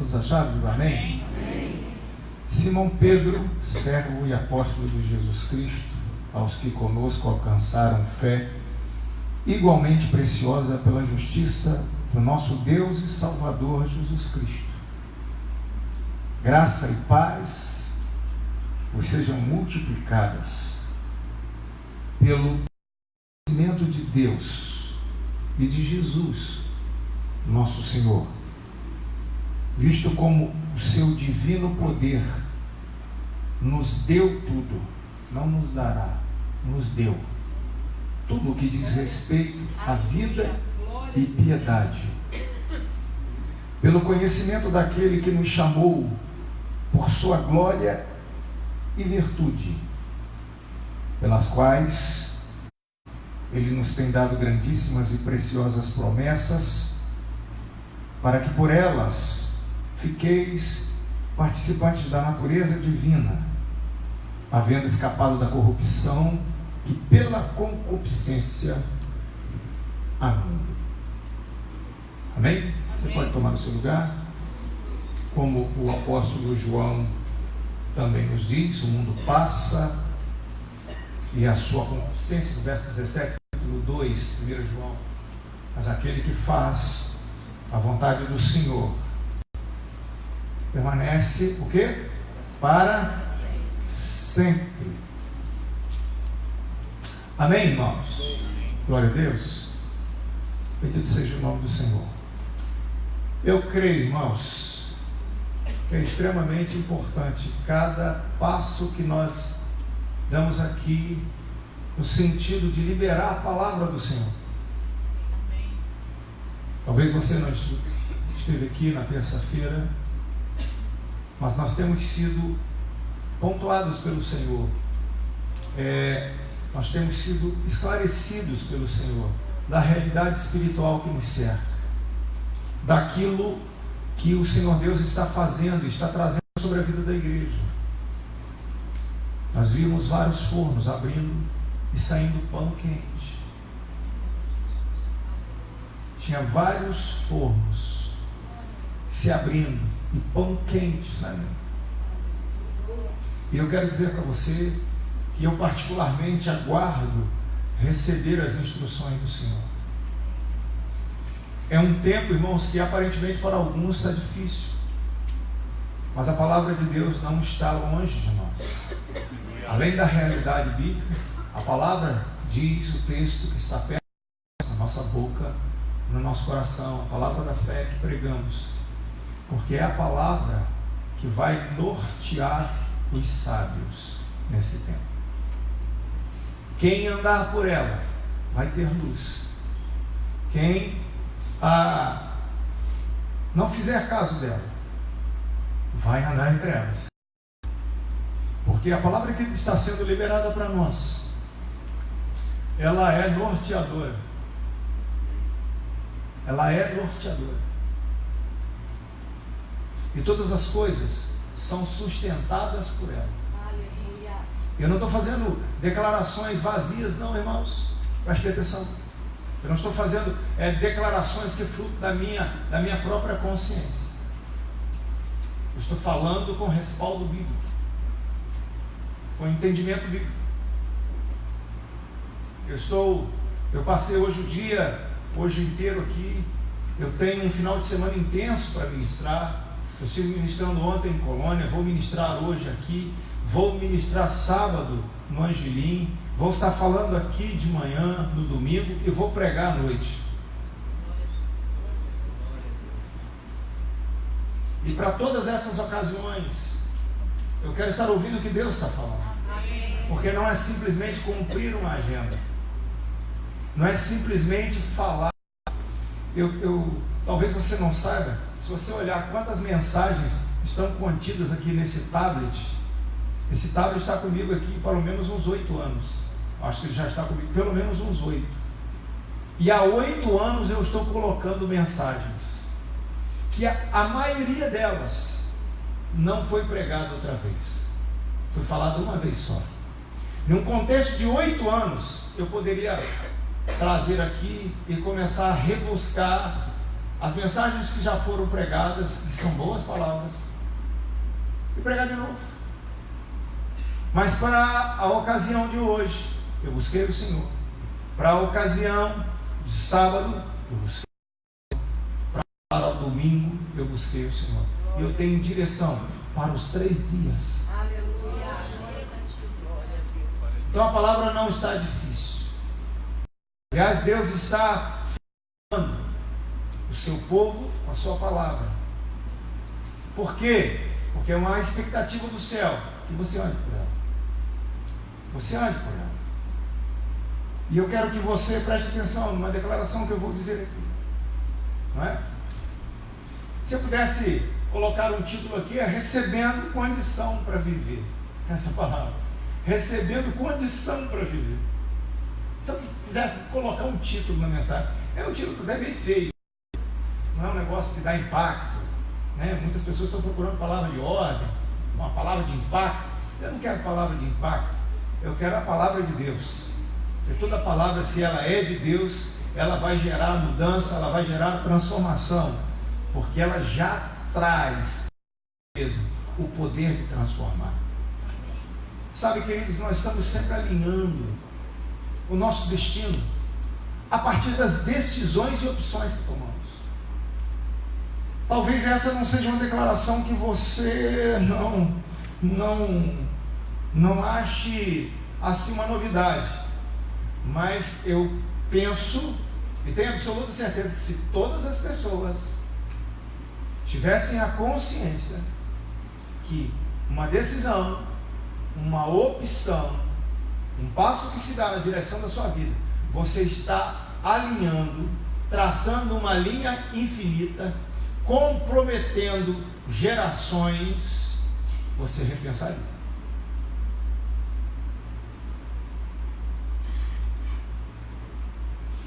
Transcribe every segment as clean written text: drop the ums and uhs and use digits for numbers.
todas as chaves? Digo amém? Simão Pedro, servo e apóstolo de Jesus Cristo, aos que conosco alcançaram fé igualmente preciosa pela justiça do nosso Deus e Salvador Jesus Cristo. Graça e paz vos sejam multiplicadas pelo conhecimento de Deus e de Jesus, nosso Senhor, visto como o seu divino poder nos deu tudo, não nos dará, nos deu tudo o que diz respeito à vida e piedade, pelo conhecimento daquele que nos chamou por sua glória e virtude, pelas quais ele nos tem dado grandíssimas e preciosas promessas, para que por elas fiqueis participantes da natureza divina, havendo escapado da corrupção que pela concupiscência há no mundo. Amém? Você pode tomar o seu lugar. Como o apóstolo João também nos diz, o mundo passa e a sua concupiscência, no verso 17, capítulo 2, 1 João, mas aquele que faz a vontade do Senhor permanece o quê? Para sempre. Amém, irmãos? Glória a Deus. Bendito seja o nome do Senhor. Eu creio, irmãos, que é extremamente importante cada passo que nós damos aqui no sentido de liberar a palavra do Senhor. Talvez você não esteve aqui na terça-feira, mas nós temos sido pontuados pelo Senhor. Nós temos sido esclarecidos pelo Senhor da realidade espiritual que nos cerca, daquilo que o Senhor Deus está fazendo, está trazendo sobre a vida da igreja. Nós vimos vários fornos abrindo e saindo pão quente. Tinha vários fornos se abrindo e pão quente saindo. E eu quero dizer para você que eu particularmente aguardo receber as instruções do Senhor. É um tempo, irmãos, que aparentemente para alguns está difícil, mas a palavra de Deus não está longe de nós. Além da realidade bíblica, a palavra diz, o texto que está perto na nossa boca, no nosso coração, a palavra da fé que pregamos, porque é a palavra que vai nortear os sábios nesse tempo. Quem andar por ela vai ter luz. Quem não fizer caso dela vai andar em trevas. Porque a palavra que está sendo liberada para nós, ela é norteadora. Ela é norteadora. E todas as coisas são sustentadas por ela. Eu não estou fazendo declarações vazias, não, irmãos. Preste atenção. Eu não estou fazendo declarações que é fruto da minha própria consciência. Eu estou falando com respaldo bíblico, com entendimento bíblico. Eu passei hoje o dia, hoje inteiro aqui. Eu tenho um final de semana intenso para ministrar. Eu estive ministrando ontem em Colônia, vou ministrar hoje aqui. Vou ministrar sábado no Angelim, vou estar falando aqui de manhã, no domingo, e vou pregar à noite. E para todas essas ocasiões, eu quero estar ouvindo o que Deus está falando. Porque não é simplesmente cumprir uma agenda, não é simplesmente falar. Talvez você não saiba, se você olhar quantas mensagens estão contidas aqui nesse tablet. Esse tablet está comigo aqui pelo menos uns 8 anos. Acho que ele já está comigo pelo menos uns 8. E há 8 anos eu estou colocando mensagens que a maioria delas não foi pregada outra vez. Foi falada uma vez só. Num contexto de 8 anos, eu poderia trazer aqui e começar a rebuscar as mensagens que já foram pregadas, que são boas palavras, e pregar de novo. Mas para a ocasião de hoje, eu busquei o Senhor. Para a ocasião de sábado, eu busquei o Senhor. Para o domingo, eu busquei o Senhor. E eu tenho direção para os 3 dias. Então a palavra não está difícil. Aliás, Deus está falando o seu povo com a sua palavra. Por quê? Porque é uma expectativa do céu que você ande por ela. Você ande por ela. E eu quero que você preste atenção numa declaração que eu vou dizer aqui. Não é? Se eu pudesse colocar um título aqui, é recebendo condição para viver. Essa palavra. Recebendo condição para viver. Se eu quisesse colocar um título na mensagem, é um título até bem feio. Não é um negócio que dá impacto. Né? Muitas pessoas estão procurando palavra de ordem, uma palavra de impacto. Eu não quero palavra de impacto, eu quero a palavra de Deus. Porque toda palavra, se ela é de Deus, ela vai gerar mudança, ela vai gerar transformação, porque ela já traz mesmo o poder de transformar. Sabe, queridos, nós estamos sempre alinhando o nosso destino a partir das decisões e opções que tomamos. Talvez essa não seja uma declaração que você não ache assim uma novidade, mas eu penso e tenho absoluta certeza que se todas as pessoas tivessem a consciência que uma decisão, uma opção, um passo que se dá na direção da sua vida, você está alinhando, traçando uma linha infinita, comprometendo gerações, você repensaria.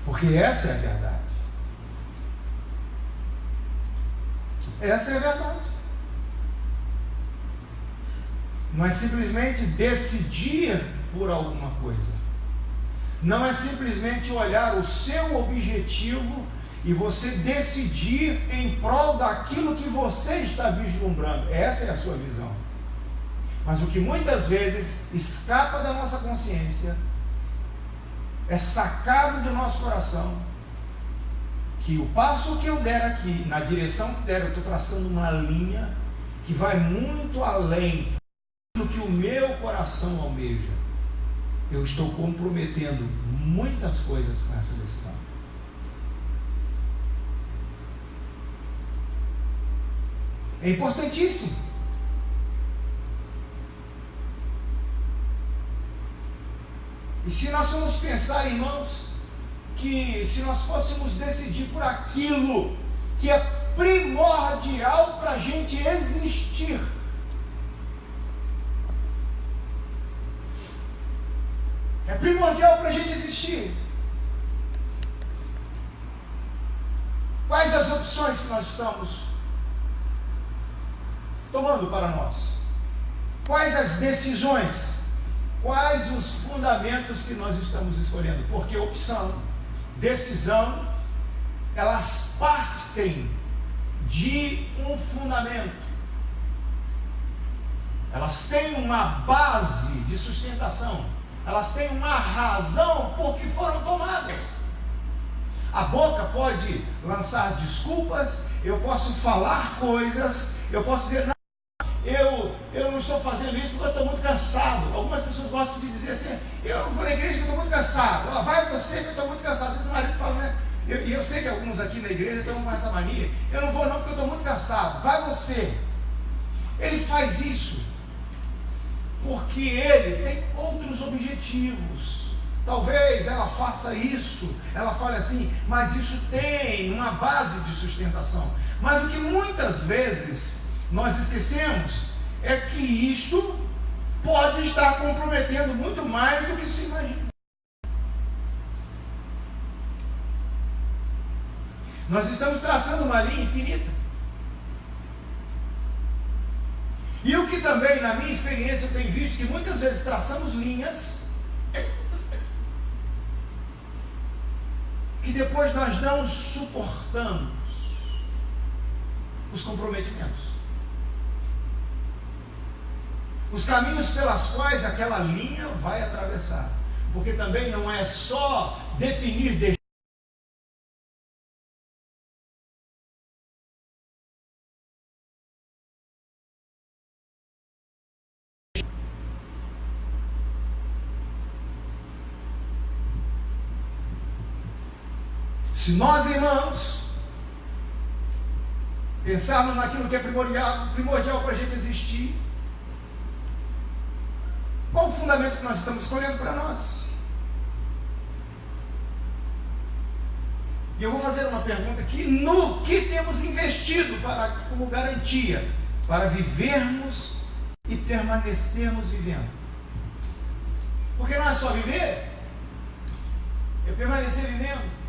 Porque essa é a verdade. Essa é a verdade. Não é simplesmente decidir por alguma coisa. Não é simplesmente olhar o seu objetivo e você decidir em prol daquilo que você está vislumbrando. Essa é a sua visão. Mas o que muitas vezes escapa da nossa consciência, é sacado do nosso coração, que o passo que eu der aqui, na direção que der, eu estou traçando uma linha que vai muito além do que o meu coração almeja. Eu estou comprometendo muitas coisas com essa decisão. É importantíssimo. E se nós formos pensar, irmãos, que se nós fôssemos decidir por aquilo que é primordial para a gente existir, é primordial para a gente existir, quais as opções que nós estamos tomando para nós? Quais as decisões? Quais os fundamentos que nós estamos escolhendo? Porque opção, decisão, elas partem de um fundamento. Elas têm uma base de sustentação. Elas têm uma razão por que foram tomadas. A boca pode lançar desculpas, eu posso falar coisas, eu posso dizer, não, eu não estou fazendo isso porque eu estou muito cansado. Algumas pessoas gostam de dizer assim, eu não vou na igreja porque eu estou muito cansado. Vai você que eu estou muito cansado. Às vezes o marido fala, né? E eu sei que alguns aqui na igreja estão com essa mania, eu não vou não porque eu estou muito cansado. Vai você. Ele faz isso porque ele tem outros objetivos. Talvez ela faça isso, ela fale assim, mas isso tem uma base de sustentação. Mas o que muitas vezes nós esquecemos é que isto pode estar comprometendo muito mais do que se imagina. Nós estamos traçando uma linha infinita. E o que também, na minha experiência, eu tenho visto que muitas vezes traçamos linhas que depois nós não suportamos. os comprometimentos, os caminhos pelas quais aquela linha vai atravessar, porque também não é só definir se nós, irmãos, pensarmos naquilo que é primordial para a gente existir, qual o fundamento que nós estamos escolhendo para nós? E eu vou fazer uma pergunta aqui: no que temos investido como garantia para vivermos e permanecermos vivendo? Porque não é só viver, é permanecer vivendo.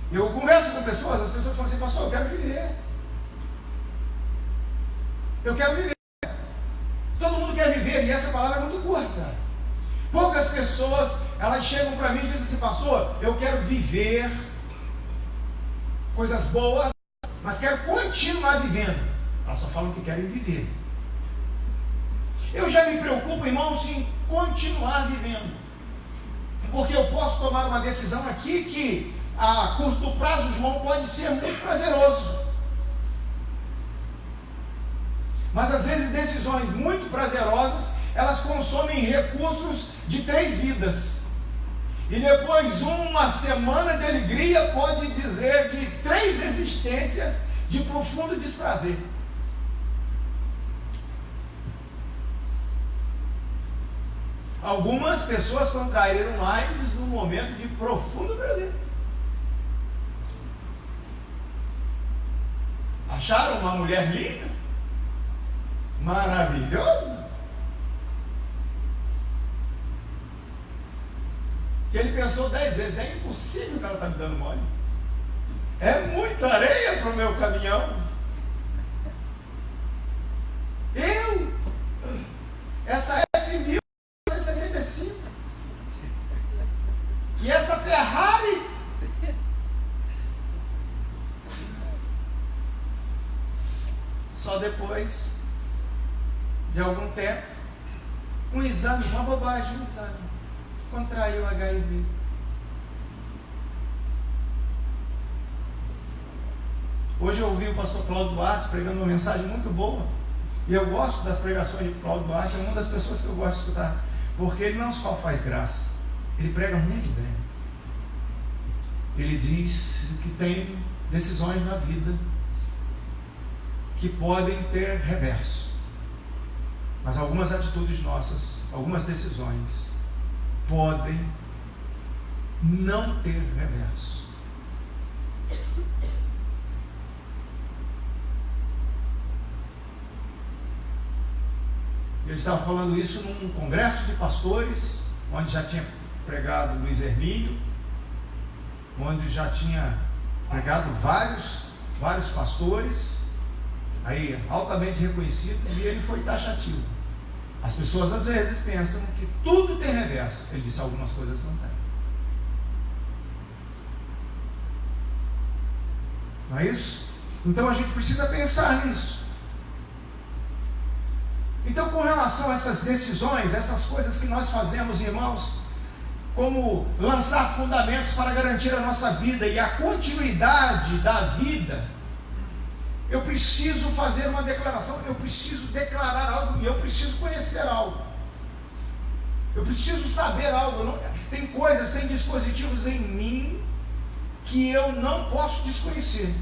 Eu converso com pessoas, as pessoas falam assim: pastor, eu quero viver. Eu quero viver. Todo mundo quer viver, e essa palavra é muito curta. Poucas pessoas, elas chegam para mim e dizem assim: pastor, eu quero viver coisas boas, mas quero continuar vivendo. Elas só falam que querem viver. Eu já me preocupo, irmãos, em continuar vivendo, porque eu posso tomar uma decisão aqui que a curto prazo, João, pode ser muito prazeroso, mas às vezes decisões muito prazerosas, elas consomem recursos de 3 vidas, e depois uma semana de alegria pode dizer de 3 existências de profundo desprazer. Algumas pessoas contraíram AIDS num momento de profundo prazer. Acharam uma mulher linda, maravilhosa, que ele pensou 10 vezes: é impossível que ela está me dando mole, é muita areia para o meu caminhão. Essa F-1075 e essa Ferrari. Só depois de algum tempo, um exame, uma bobagem, um exame, contraiu HIV. Hoje eu ouvi o pastor Cláudio Duarte pregando uma mensagem muito boa, e eu gosto das pregações de Cláudio Duarte, é uma das pessoas que eu gosto de escutar, porque ele não só faz graça, ele prega muito bem. Ele diz que tem decisões na vida que podem ter reverso, mas algumas atitudes nossas, algumas decisões podem não ter reverso. Ele estava falando isso num congresso de pastores, onde já tinha pregado Luiz Hermínio, onde já tinha pregado vários pastores, aí altamente reconhecidos, e ele foi taxativo. As pessoas às vezes pensam que tudo tem reverso. Ele disse: algumas coisas não tem. Não é isso? Então a gente precisa pensar nisso. Então, com relação a essas decisões, essas coisas que nós fazemos, irmãos, como lançar fundamentos para garantir a nossa vida e a continuidade da vida, eu preciso fazer uma declaração, eu preciso declarar algo, e eu preciso conhecer algo, eu preciso saber algo. Tem coisas, tem dispositivos em mim que eu não posso desconhecer.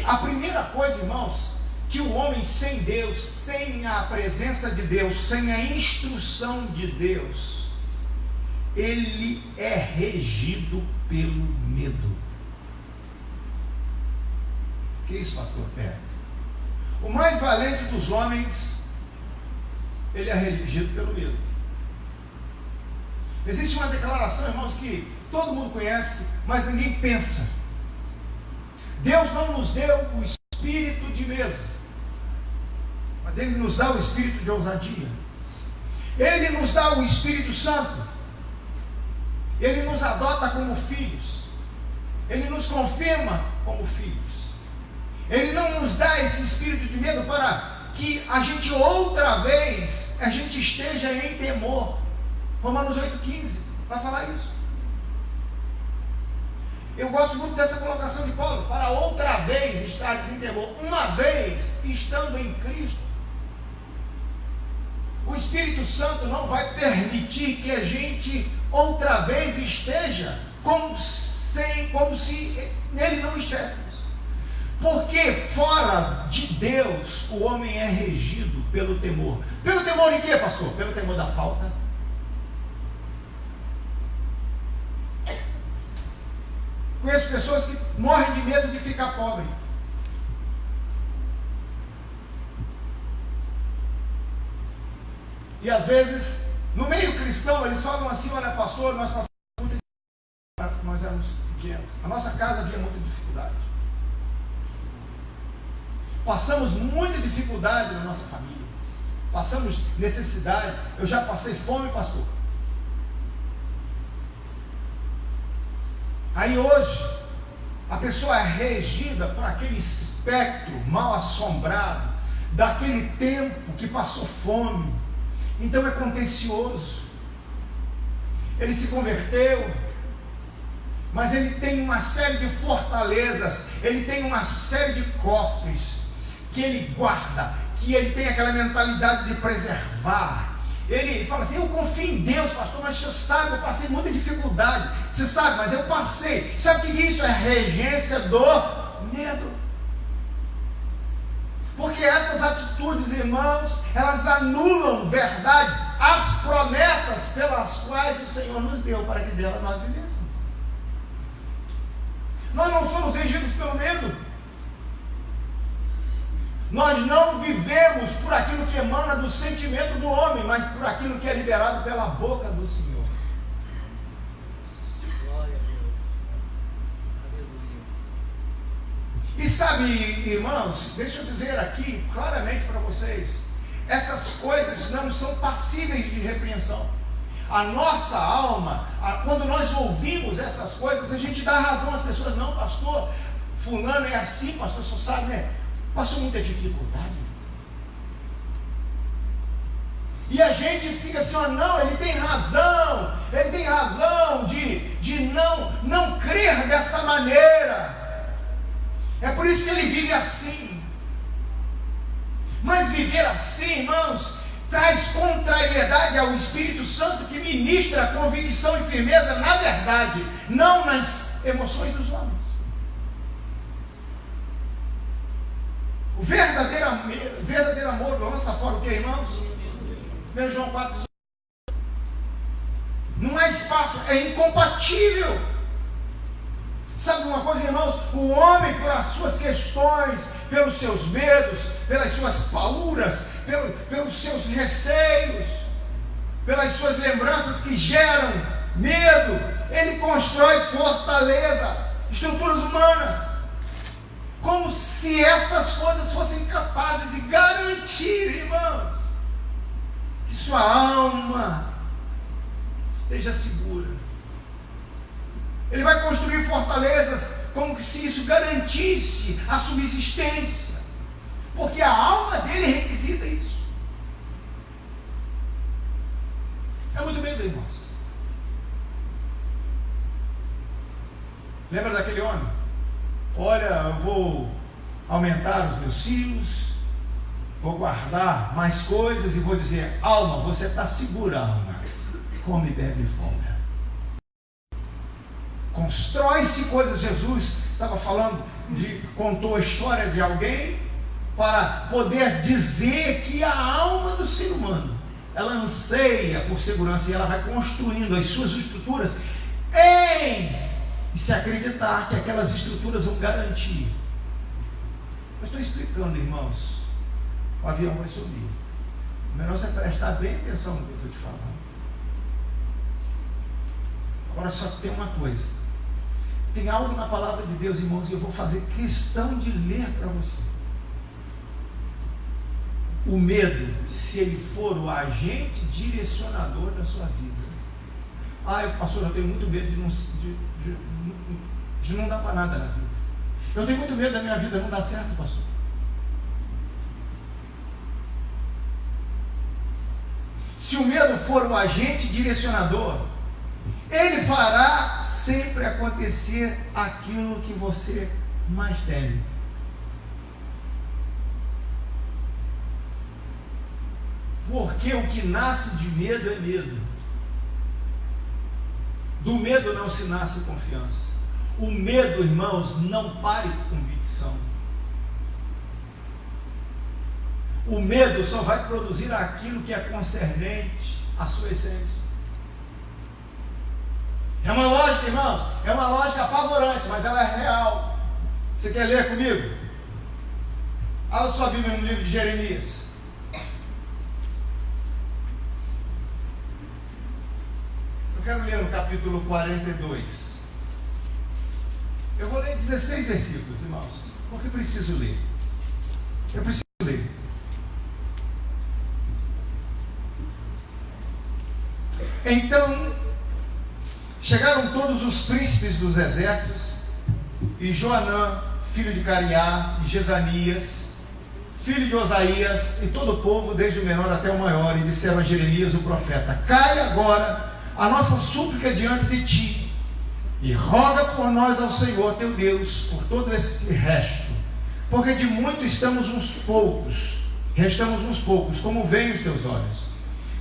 A primeira coisa, irmãos, que o homem sem Deus, sem a presença de Deus, sem a instrução de Deus, ele é regido pelo medo. Que isso, pastor? O mais valente dos homens, ele é regido pelo medo. Existe uma declaração, irmãos, que todo mundo conhece, mas ninguém pensa. Deus não nos deu o espírito de medo, mas Ele nos dá o espírito de ousadia. Ele nos dá o Espírito Santo. Ele nos adota como filhos. Ele nos confirma como filhos. Ele não nos dá esse espírito de medo para que a gente outra vez, a gente esteja em temor. Romanos 8,15 vai falar isso. Eu gosto muito dessa colocação de Paulo, para outra vez estar em temor, uma vez estando em Cristo. O Espírito Santo não vai permitir que a gente outra vez esteja como se nele não estivéssemos. Porque fora de Deus o homem é regido pelo temor. Pelo temor em quê, pastor? Pelo temor da falta. Conheço pessoas que morrem de medo de ficar pobre. E às vezes, no meio cristão, eles falam assim: olha, pastor, nós passamos muita dificuldade. Nós éramos pequenos. A nossa casa havia muita dificuldade. Passamos muita dificuldade na nossa família. Passamos necessidade. Eu já passei fome, pastor. Aí hoje, a pessoa é regida por aquele espectro mal assombrado, daquele tempo que passou fome. Então é contencioso. Ele se converteu, mas ele tem uma série de fortalezas, ele tem uma série de cofres que ele guarda, que ele tem aquela mentalidade de preservar. Ele fala assim: eu confio em Deus, pastor, mas você sabe, eu passei muita dificuldade. Você sabe, mas eu passei. Sabe o que isso é? Regência do medo. Porque essas atitudes, irmãos, elas anulam verdades, as promessas pelas quais o Senhor nos deu, para que dela nós vivêssemos. Nós não somos regidos pelo medo. Nós não vivemos por aquilo que emana do sentimento do homem, mas por aquilo que é liberado pela boca do Senhor. Glória a Deus. Aleluia. E sabe, irmãos, deixa eu dizer aqui claramente para vocês, essas coisas não são passíveis de repreensão. A nossa alma, quando nós ouvimos essas coisas, a gente dá razão às pessoas. Não, pastor, fulano é assim, pastor, só sabe, né? Passou muita dificuldade. E a gente fica assim: ó, não, ele tem razão de não crer dessa maneira. É por isso que ele vive assim. Mas viver assim, irmãos, traz contrariedade ao Espírito Santo, que ministra a convicção e firmeza na verdade, não nas emoções dos homens. O verdadeiro amor lança fora o que, irmãos? 1 João 4. Não há espaço, é incompatível. Sabe uma coisa, irmãos? O homem, pelas suas questões, pelos seus medos, pelas suas pauras, pelos seus receios, pelas suas lembranças que geram medo, ele constrói fortalezas, estruturas humanas, como se estas coisas fossem capazes de garantir, irmãos, que sua alma esteja segura. Ele vai construir fortalezas como se isso garantisse a subsistência, porque a alma dele requisita isso. É muito medo, irmãos. Lembra daquele homem? Olha, eu vou aumentar os meus filhos, vou guardar mais coisas e vou dizer: alma, você está segura, alma, come, bebe e folga. Constrói-se coisas. Jesus estava falando, contou a história de alguém para poder dizer que a alma do ser humano, ela anseia por segurança e ela vai construindo as suas estruturas e se acreditar que aquelas estruturas vão garantir. Eu estou explicando, irmãos. O avião vai subir. O melhor é prestar bem atenção no que eu estou te falando. Agora só tem uma coisa. Tem algo na palavra de Deus, irmãos, e eu vou fazer questão de ler para você. O medo, se ele for o agente direcionador da sua vida. Pastor, eu tenho muito medo de não dar para nada na vida. Eu tenho muito medo da minha vida não dar certo, pastor. Se o medo for o agente direcionador, ele fará sempre acontecer aquilo que você mais teme. Porque o que nasce de medo é medo. Do medo não se nasce confiança. O medo, irmãos, não pare com convicção. O medo só vai produzir aquilo que é concernente à sua essência. É uma lógica, irmãos, é uma lógica apavorante, mas ela é real. Você quer ler comigo? Abra sua Bíblia no livro de Jeremias. Eu quero ler no capítulo 42. Eu vou ler 16 versículos, irmãos, porque preciso ler. Eu preciso ler. Então, chegaram todos os príncipes dos exércitos, e Joanã, filho de Cariá, e Jezanias, filho de Osaías, e todo o povo, desde o menor até o maior, e disseram a Jeremias, o profeta: cai agora a nossa súplica diante de ti, e roga por nós ao Senhor teu Deus, por todo esse resto, porque de muito restamos uns poucos, como veem os teus olhos,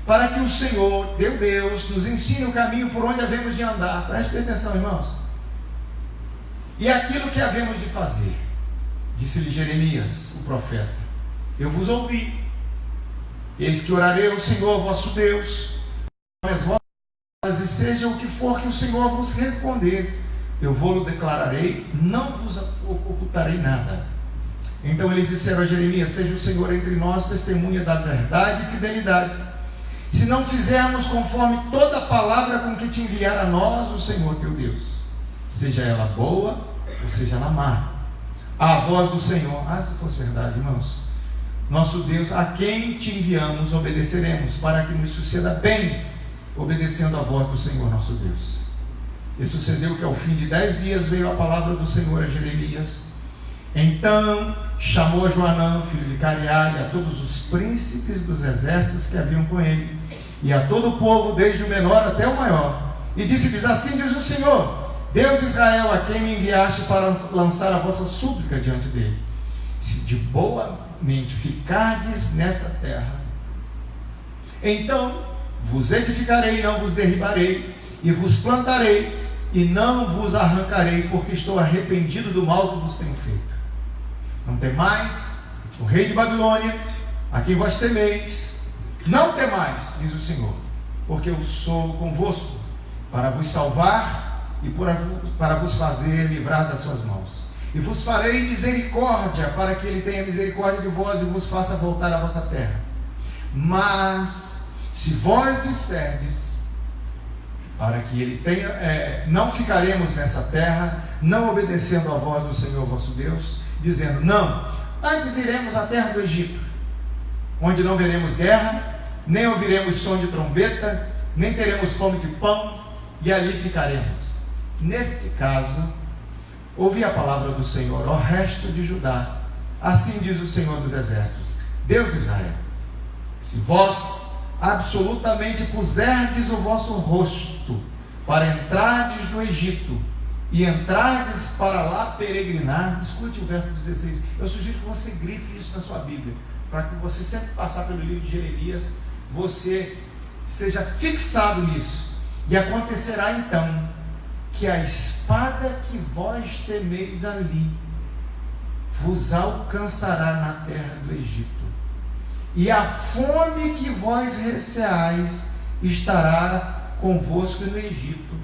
para que o Senhor, teu Deus, nos ensine o caminho por onde havemos de andar. Preste atenção, irmãos. E aquilo que havemos de fazer. Disse-lhe Jeremias, o profeta: eu vos ouvi. Eis que orarei ao Senhor vosso Deus, as vossas palavras, e seja o que for que o Senhor vos responder, eu vou-lo declararei, não vos ocultarei nada. Então eles disseram a Jeremias: seja o Senhor entre nós testemunha da verdade e fidelidade, se não fizermos conforme toda a palavra com que te enviar a nós o Senhor teu Deus, seja ela boa ou seja ela má. A voz do Senhor, se fosse verdade, irmãos, nosso Deus, a quem te enviamos, obedeceremos, para que nos suceda bem, obedecendo a voz do Senhor nosso Deus. E sucedeu que ao fim de 10 dias veio a palavra do Senhor a Jeremias. Então chamou a Joanã, filho de Cariá, e a todos os príncipes dos exércitos que haviam com ele, e a todo o povo, desde o menor até o maior, e disse-lhes: assim diz o Senhor, Deus de Israel, a quem me enviaste para lançar a vossa súplica diante dele: se de boa mente ficardes nesta terra, então vos edificarei e não vos derribarei, e vos plantarei e não vos arrancarei, porque estou arrependido do mal que vos tenho feito. Não temais o rei de Babilônia, a quem vós temeis. Não temais, diz o Senhor, porque eu sou convosco, para vos salvar e para vos fazer livrar das suas mãos. E vos farei misericórdia, para que ele tenha misericórdia de vós e vos faça voltar à vossa terra. Mas se vós disserdes, para que ele tenha, não ficaremos nessa terra, não obedecendo a voz do Senhor vosso Deus, dizendo: não, antes iremos à terra do Egito, onde não veremos guerra, nem ouviremos som de trombeta, nem teremos fome de pão, e ali ficaremos. Neste caso, ouvi a palavra do Senhor, ó resto de Judá, assim diz o Senhor dos exércitos, Deus de Israel: se vós absolutamente puserdes o vosso rosto para entrardes no Egito, e entrardes para lá peregrinar, escute o verso 16, eu sugiro que você grife isso na sua Bíblia, para que você sempre passar pelo livro de Jeremias, você seja fixado nisso, e acontecerá então, que a espada que vós temeis ali, vos alcançará na terra do Egito, e a fome que vós receais, estará convosco no Egito,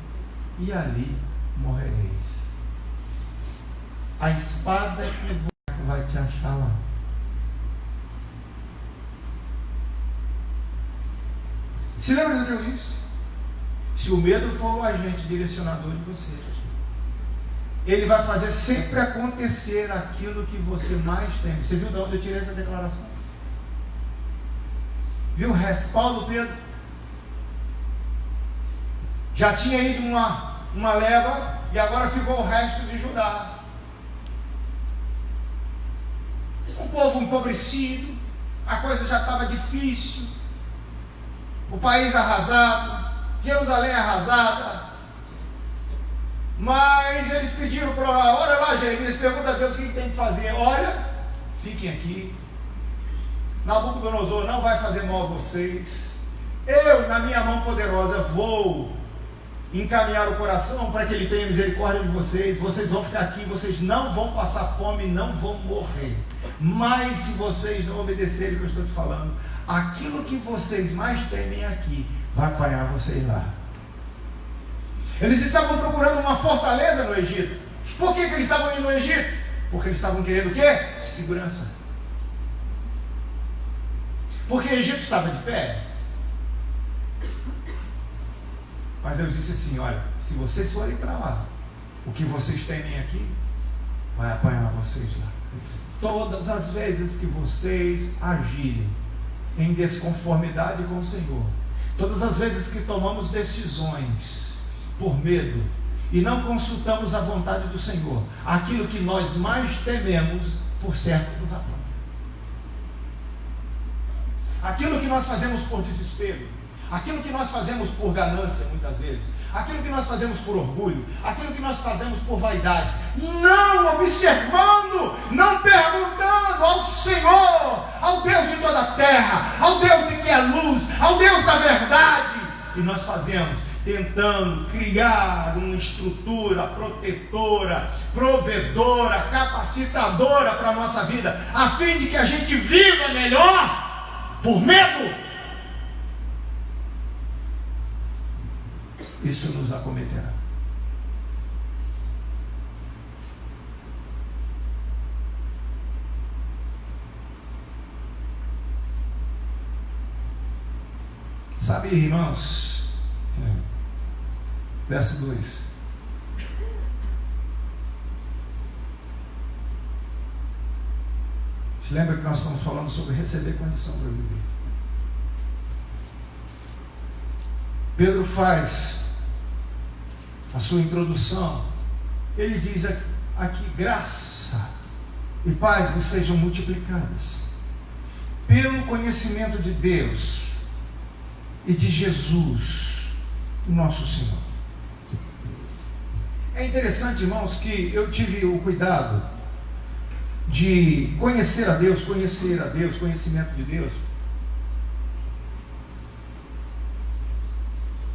e ali morrereis. A espada que vai te achar lá. Se lembra do que eu disse? Se o medo for o agente direcionador de você, ele vai fazer sempre acontecer aquilo que você mais teme. Você viu de onde eu tirei essa declaração? Viu o respaldo, Pedro? Já tinha ido uma leva, e agora ficou o resto de Judá. povo empobrecido, a coisa já estava difícil, o país arrasado, Jerusalém arrasada. Mas eles pediram para orar. Olha lá, Jeremias, pergunta a Deus o que tem que fazer. Olha, fiquem aqui. Nabucodonosor não vai fazer mal a vocês. Eu, na minha mão poderosa, vou encaminhar o coração para que ele tenha misericórdia de vocês. Vocês vão ficar aqui, vocês não vão passar fome, não vão morrer. Mas se vocês não obedecerem o que eu estou te falando, aquilo que vocês mais temem aqui vai apanhar vocês lá. Eles estavam procurando uma fortaleza no Egito. Por que eles estavam indo no Egito? Porque eles estavam querendo o quê? Segurança. Porque o Egito estava de pé. Mas Deus disse assim: olha, se vocês forem para lá, o que vocês temem aqui vai apanhar vocês lá. Todas as vezes que vocês agirem em desconformidade com o Senhor, todas as vezes que tomamos decisões por medo e não consultamos a vontade do Senhor, aquilo que nós mais tememos, por certo nos apanha. Aquilo que nós fazemos por desespero, aquilo que nós fazemos por ganância muitas vezes, aquilo que nós fazemos por orgulho, aquilo que nós fazemos por vaidade, não observando, não perguntando ao Senhor, ao Deus de toda a terra, ao Deus de que é luz, ao Deus da verdade, e nós fazemos tentando criar uma estrutura protetora, provedora, capacitadora para a nossa vida, a fim de que a gente viva melhor, por medo. Isso nos acometerá. Sabe, irmãos, verso 2. Se lembra que nós estamos falando sobre receber condição para viver. Pedro faz a sua introdução. Ele diz aqui: graça e paz vos sejam multiplicadas pelo conhecimento de Deus e de Jesus, o nosso Senhor. É interessante, irmãos, que eu tive o cuidado de conhecer a Deus, conhecimento de Deus,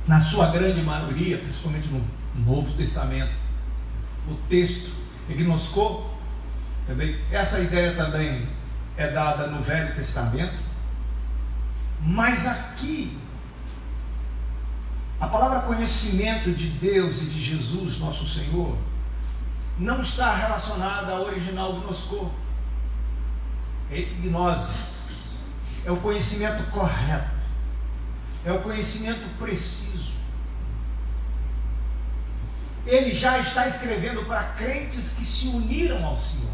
na sua grande maioria, principalmente no Novo Testamento, o texto gnosco, também, essa ideia também é dada no Velho Testamento, mas aqui, a palavra conhecimento de Deus e de Jesus, nosso Senhor, não está relacionada ao original gnosco. É epignosis, é o conhecimento correto, é o conhecimento preciso. Ele já está escrevendo para crentes que se uniram ao Senhor.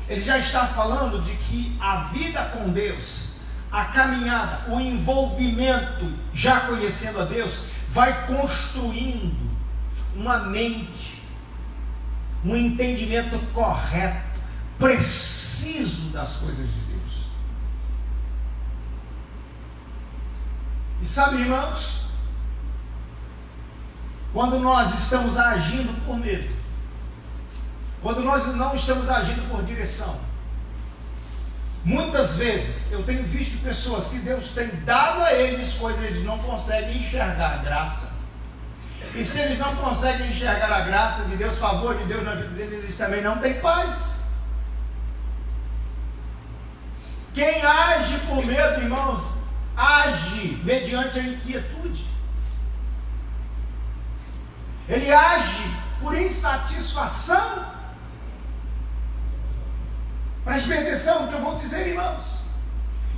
Ele já está falando de que a vida com Deus, a caminhada, o envolvimento, já conhecendo a Deus, vai construindo uma mente, um entendimento correto, preciso das coisas de Deus. E sabe, irmãos, quando nós estamos agindo por medo, quando nós não estamos agindo por direção, muitas vezes eu tenho visto pessoas que Deus tem dado a eles coisas, eles não conseguem enxergar a graça. E se eles não conseguem enxergar a graça de Deus, favor de Deus na vida deles, eles também não têm paz. Quem age por medo, irmãos, age mediante a inquietude. Ele age por insatisfação. Preste bem atenção no que eu vou dizer, irmãos.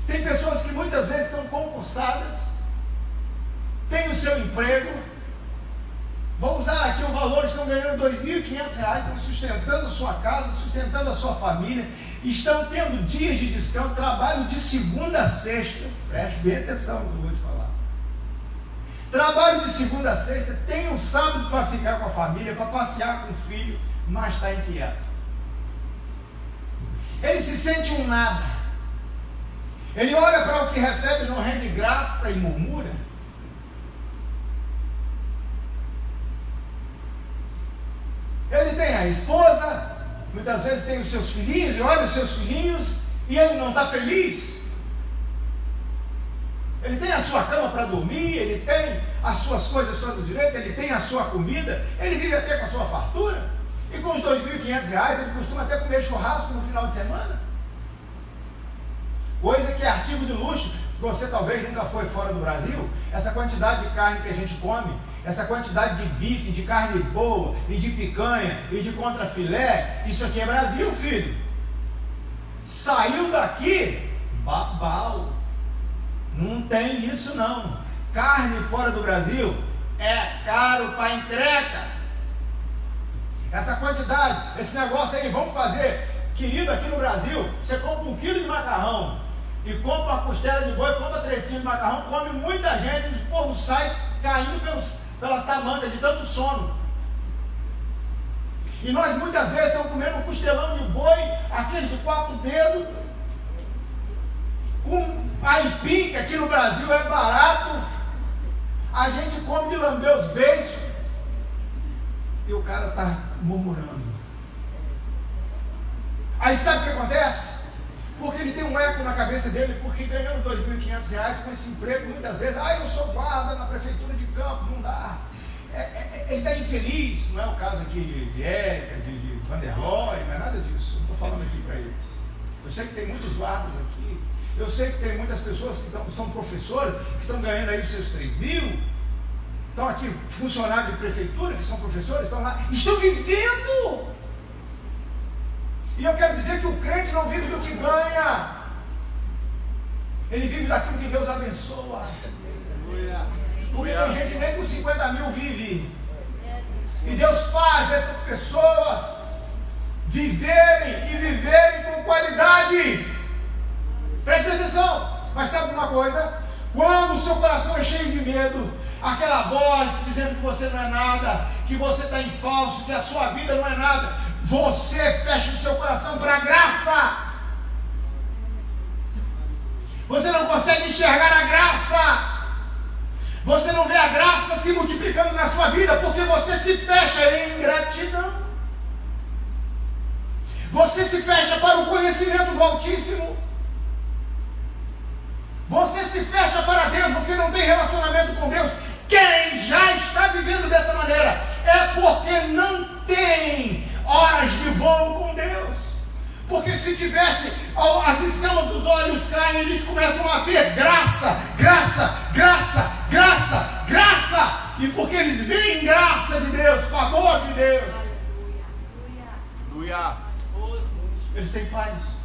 Tem pessoas que muitas vezes estão concursadas, têm o seu emprego, vou usar aqui o valor, estão ganhando R$2.500, estão sustentando a sua casa, sustentando a sua família, estão tendo dias de descanso, trabalho de segunda a sexta. Preste bem atenção no que eu vou te falar. Trabalho de segunda a sexta, tem um sábado para ficar com a família, para passear com o filho, mas está inquieto. Ele se sente um nada. Ele olha para o que recebe, não rende graça e murmura. Ele tem a esposa, muitas vezes tem os seus filhinhos, e olha os seus filhinhos, e ele não está feliz. Ele tem a sua cama para dormir, ele tem as suas coisas todas direito, ele tem a sua comida, ele vive até com a sua fartura, e com os R$2.500 ele costuma até comer churrasco no final de semana, coisa que é artigo de luxo. Você talvez nunca foi fora do Brasil, essa quantidade de carne que a gente come, essa quantidade de bife, de carne boa, e de picanha, e de contrafilé, isso aqui é Brasil, filho. Saiu daqui, babau. Não tem isso não. Carne fora do Brasil é caro para encreca. Essa quantidade, esse negócio aí, vamos fazer, querido, aqui no Brasil, você compra 1 quilo de macarrão, e compra uma costela de boi, compra 3 quilos de macarrão, come muita gente, o povo sai caindo pelas tamancas de tanto sono. E nós muitas vezes estamos comendo um costelão de boi, aquele de 4 dedos, com aipim, que aqui no Brasil é barato, a gente come de lamber os beiços, e o cara está murmurando. Aí sabe o que acontece? Porque ele tem um eco na cabeça dele, porque ganhando R$2.500 com esse emprego, muitas vezes, eu sou guarda na prefeitura de Campo, não dá. Ele está infeliz, não é o caso aqui de Érica, de Vanderlói, não é nada disso, não estou falando aqui para eles. Eu sei que tem muitos guardas aqui, eu sei que tem muitas pessoas que são professores, que estão ganhando aí os seus 3.000, estão aqui funcionários de prefeitura, que são professores, estão lá, estão vivendo. E eu quero dizer que o crente não vive do que ganha, ele vive daquilo que Deus abençoa. Porque tem gente que nem com 50 mil vive, e Deus faz essas pessoas viverem com qualidade. Preste atenção. Mas sabe uma coisa? Quando o seu coração é cheio de medo, aquela voz dizendo que você não é nada, que você está em falso, que a sua vida não é nada, você fecha o seu coração para a graça. Você não consegue enxergar a graça. Você não vê a graça se multiplicando na sua vida, porque você se fecha em ingratidão. Você se fecha para o conhecimento do Altíssimo. Você se fecha para Deus, você não tem relacionamento com Deus. Quem já está vivendo dessa maneira é porque não tem horas de voo com Deus. Porque se tivesse, as escamas dos olhos caem, eles começam a ver graça, graça, graça, graça, graça. E porque eles veem graça de Deus, favor de Deus, eles têm paz.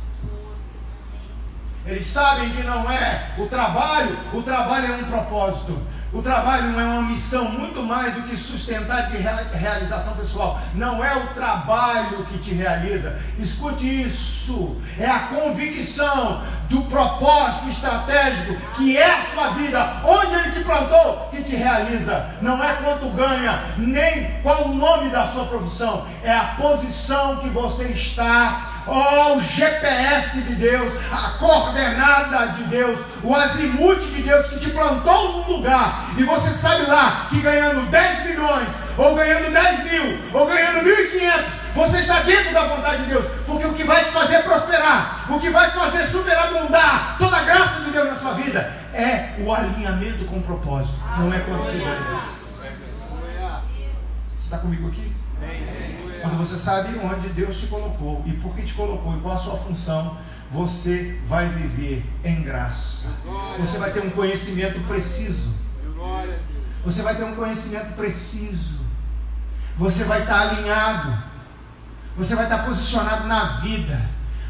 Eles sabem que não é o trabalho é um propósito. O trabalho não é uma missão, muito mais do que sustentar de realização pessoal. Não é o trabalho que te realiza. Escute isso. É a convicção do propósito estratégico que é a sua vida, onde Ele te plantou, que te realiza. Não é quanto ganha, nem qual o nome da sua profissão. É a posição que você está. O GPS de Deus, a coordenada de Deus, o azimute de Deus que te plantou num lugar, e você sabe lá que ganhando 10 milhões, ou ganhando 10 mil, ou ganhando 1.500, você está dentro da vontade de Deus, porque o que vai te fazer prosperar, o que vai te fazer superabundar toda a graça de Deus na sua vida, é o alinhamento com o propósito, não é quando você ganha. Você está comigo aqui? Quando você sabe onde Deus te colocou e por que te colocou e qual a sua função, você vai viver em graça. Você vai ter um conhecimento preciso. Você vai ter um conhecimento preciso. Você vai estar alinhado. Você vai estar posicionado na vida.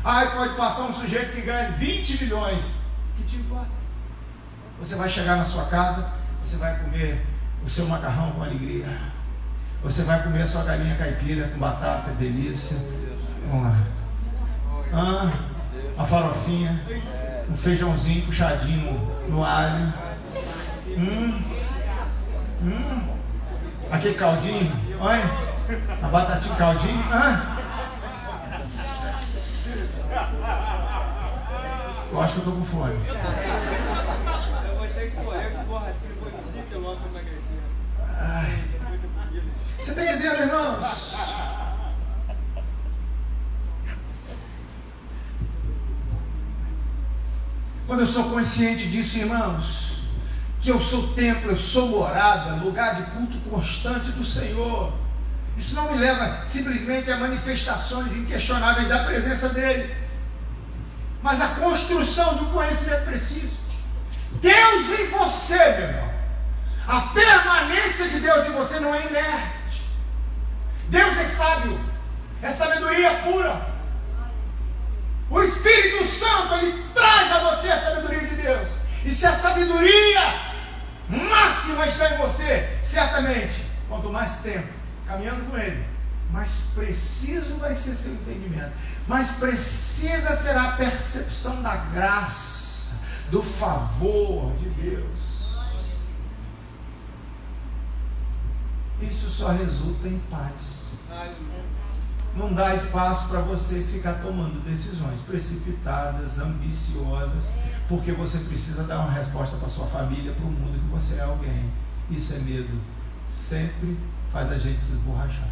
Pode passar um sujeito que ganha 20 milhões. Que te importa? Você vai chegar na sua casa, você vai comer o seu macarrão com alegria. Você vai comer a sua galinha caipira com batata, delícia. Vamos lá. A farofinha, um feijãozinho puxadinho no alho. Aquele caldinho, olha. A batatinha caldinho. Eu acho que eu estou com fome. Eu vou ter que correr, porra, assim, vou 5 km para emagrecer. Ai. Você está entendendo, irmãos? Quando eu sou consciente disso, irmãos, que eu sou templo, eu sou morada, lugar de culto constante do Senhor, isso não me leva simplesmente a manifestações inquestionáveis da presença dEle, mas a construção do conhecimento preciso. Deus em você, meu irmão. A permanência de Deus em você não é inerte. Deus é sábio, é sabedoria pura. O Espírito Santo, ele traz a você a sabedoria de Deus. E se a sabedoria máxima está em você, certamente, quanto mais tempo caminhando com Ele, mais preciso vai ser seu entendimento, mais precisa será a percepção da graça, do favor de Deus. Isso só resulta em paz. Não dá espaço para você ficar tomando decisões precipitadas, ambiciosas, porque você precisa dar uma resposta para sua família, para o mundo, que você é alguém. Isso é medo. Sempre faz a gente se esborrachar.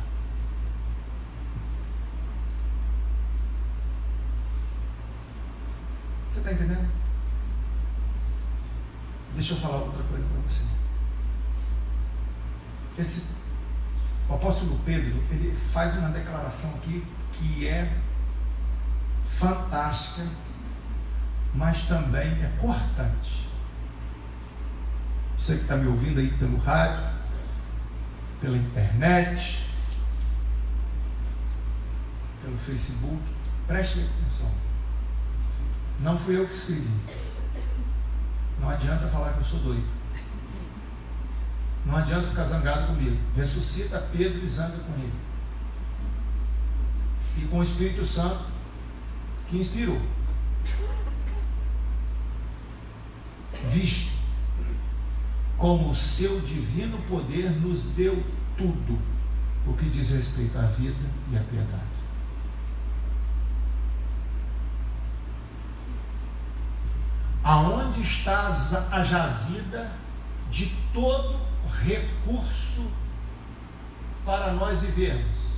Você está entendendo? Deixa eu falar outra coisa para você. O apóstolo Pedro, ele faz uma declaração aqui que é fantástica, mas também é cortante. Você que está me ouvindo aí pelo rádio, pela internet, pelo Facebook, preste atenção. Não fui eu que escrevi. Não adianta falar que eu sou doido. Não adianta ficar zangado comigo. Ressuscita Pedro e zanga com ele. E com o Espírito Santo que inspirou. Visto como o seu divino poder nos deu tudo o que diz respeito à vida e à piedade. Aonde está a jazida de todo recurso para nós vivermos?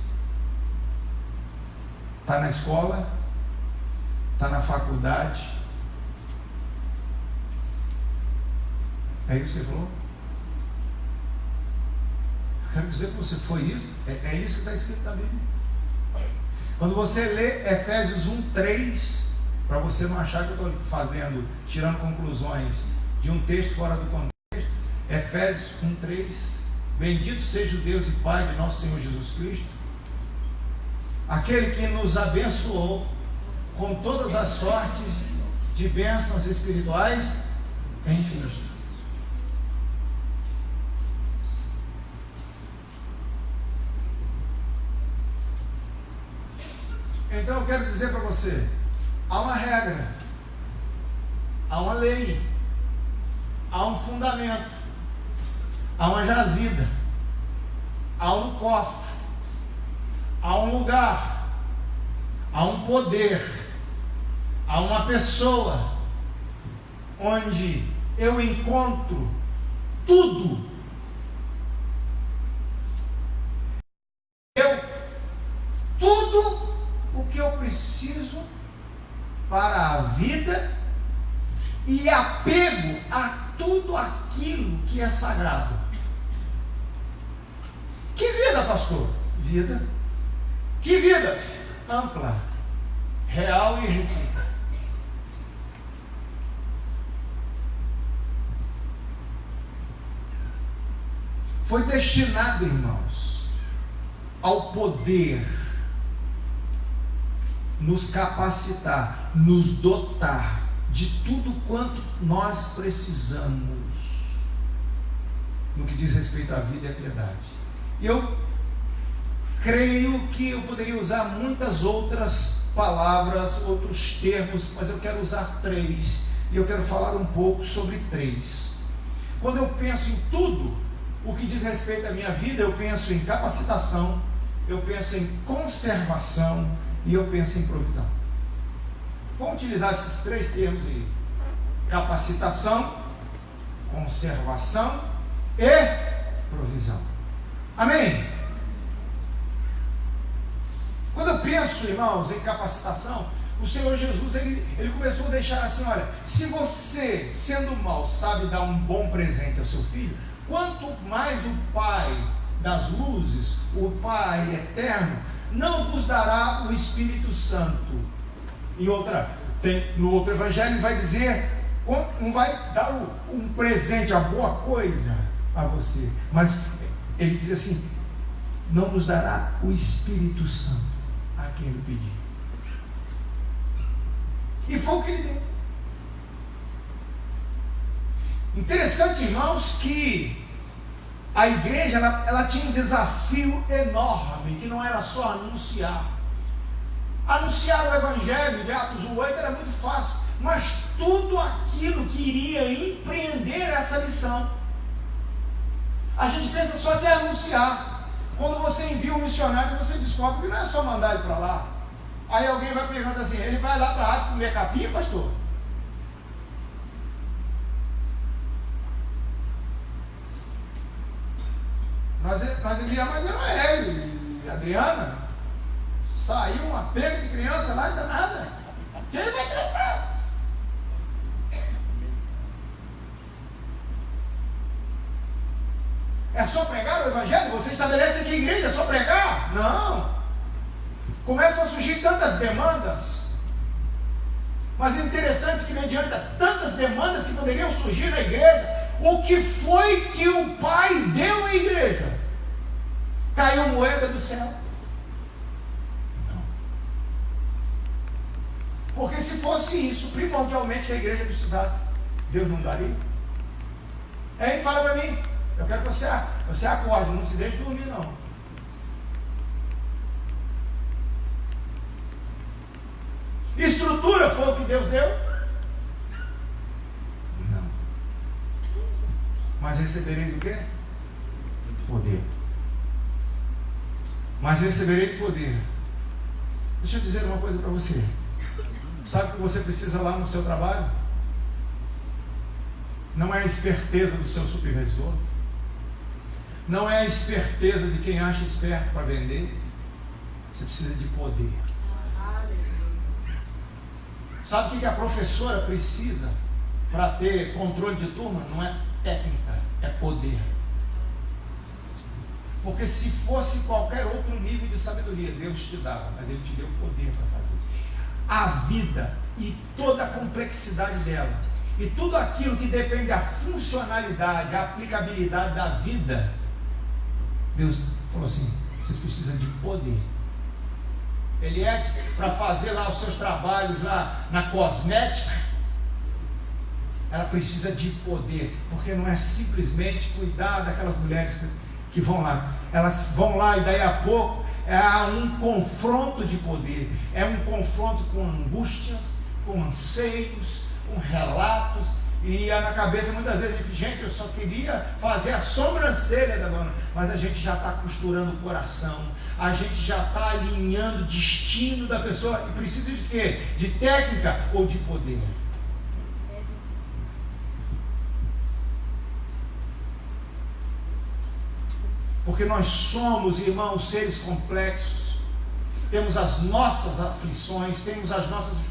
Está na escola, está na faculdade. É isso que ele falou? Eu quero dizer para você, foi isso? É isso que está escrito na Bíblia. Quando você lê Efésios 1:3, para você não achar que eu estou tirando conclusões de um texto fora do contexto, Efésios 1:3, bendito seja o Deus e Pai de nosso Senhor Jesus Cristo, aquele que nos abençoou com todas as sortes de bênçãos espirituais em Cristo. Então eu quero dizer para você, há uma regra, há uma lei, há um fundamento, há uma jazida, há um cofre, há um lugar, há um poder, há uma pessoa onde eu encontro tudo. Tudo o que eu preciso para a vida e apego a tudo aquilo que é sagrado. Que vida, pastor? Vida. Que vida? Ampla, real e restrita. Foi destinado, irmãos, ao poder nos capacitar, nos dotar de tudo quanto nós precisamos no que diz respeito à vida e à piedade. Eu creio que eu poderia usar muitas outras palavras, outros termos, mas eu quero usar 3, e eu quero falar um pouco sobre 3. Quando eu penso em tudo o que diz respeito à minha vida, eu penso em capacitação, eu penso em conservação e eu penso em provisão. Vamos utilizar esses 3 termos aí: capacitação, conservação e provisão. Amém? Quando eu penso, irmãos, em capacitação, o Senhor Jesus, ele começou a deixar assim: olha, se você, sendo mau, sabe dar um bom presente ao seu filho, quanto mais o Pai das luzes, o Pai eterno, não vos dará o Espírito Santo. No outro evangelho ele vai dizer, não vai dar um presente, a boa coisa a você, mas ele diz assim: não nos dará o Espírito Santo a quem ele pedir. E foi o que ele deu. Interessante, irmãos, que a igreja ela tinha um desafio enorme, que não era só anunciar. Anunciar o evangelho de Atos 1:8 era muito fácil, mas tudo aquilo que iria empreender essa missão. A gente pensa só que é anunciar. Quando você envia um missionário, você descobre que não é só mandar ele para lá. Aí alguém vai perguntar assim: ele vai lá para a África comer capim, pastor? Nós enviamos a Noel e a Adriana. Saiu uma pega de criança lá e danada. Quem vai tratar? É só pregar o evangelho? Você estabelece que a igreja é só pregar? Não. Começam a surgir tantas demandas. Mas é interessante que, mediante tantas demandas que poderiam surgir na igreja, o que foi que o Pai deu à igreja? Caiu moeda do céu? Não. Porque se fosse isso, primordialmente, que a igreja precisasse, Deus não daria. Aí fala para mim: eu quero que você acorde, não se deixe dormir não. Estrutura foi o que Deus deu? Não. Mas recebereis o quê? Poder. Mas recebereis poder. Deixa eu dizer uma coisa para você. Sabe o que você precisa lá no seu trabalho? Não é a esperteza do seu supervisor. Não é a esperteza de quem acha esperto para vender. Você precisa de poder. Sabe o que a professora precisa para ter controle de turma? Não é técnica, é poder. Porque se fosse qualquer outro nível de sabedoria, Deus te dava, mas Ele te deu poder para fazer. A vida e toda a complexidade dela, e tudo aquilo que depende da funcionalidade, a aplicabilidade da vida, Deus falou assim: vocês precisam de poder. Eliette, para fazer lá os seus trabalhos lá na cosmética, ela precisa de poder, porque não é simplesmente cuidar daquelas mulheres que vão lá. Elas vão lá e daí a pouco há um confronto de poder, é um confronto com angústias, com anseios, com relatos, e na cabeça muitas vezes a gente: gente, eu só queria fazer a sobrancelha da dona, mas a gente já está costurando o coração, a gente já está alinhando o destino da pessoa, e precisa de quê? De técnica ou de poder? Porque nós somos, irmãos, seres complexos, temos as nossas aflições, temos a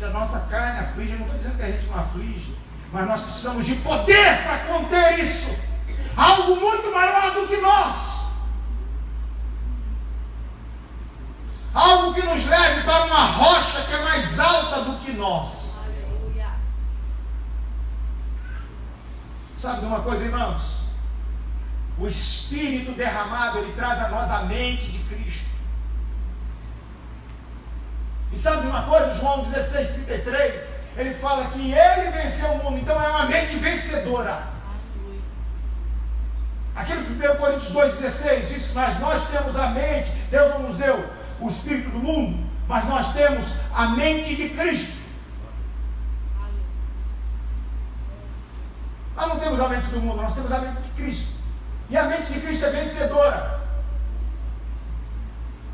nossa carne aflige. Eu não estou dizendo que a gente não aflige, mas nós precisamos de poder para conter isso, algo muito maior do que nós, algo que nos leve para uma rocha que é mais alta do que nós. Aleluia. Sabe de uma coisa, irmãos? O Espírito derramado, ele traz a nós a mente de Cristo. E sabe de uma coisa? João 16:33, ele fala que ele venceu o mundo, então é uma mente vencedora. Aquilo que 1 Coríntios 2,16 diz que nós temos a mente, Deus não nos deu o espírito do mundo, mas nós temos a mente de Cristo. Nós não temos a mente do mundo, nós temos a mente de Cristo. E a mente de Cristo é vencedora.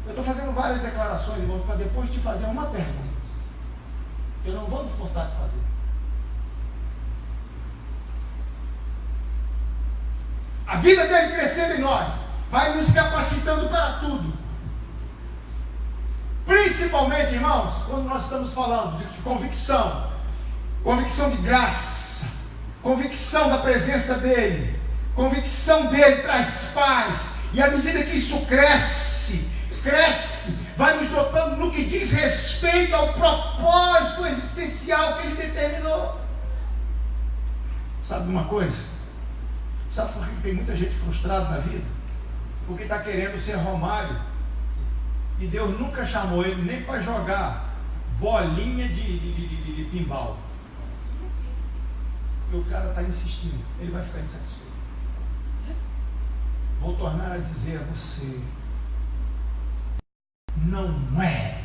Eu estou fazendo várias declarações, irmão, para depois te fazer uma pergunta. Eu não vou me furtar de fazer. A vida dele crescendo em nós vai nos capacitando para tudo. Principalmente, irmãos, quando nós estamos falando de convicção, convicção de graça, convicção da presença dele, convicção dele traz paz, e à medida que isso cresce, vai nos dotando no que diz respeito ao propósito existencial que ele determinou. Sabe de uma coisa? Sabe por que tem muita gente frustrada na vida? Porque está querendo ser Romário, e Deus nunca chamou ele nem para jogar bolinha de pinball. E o cara está insistindo, ele vai ficar insatisfeito. Vou tornar a dizer a você: não é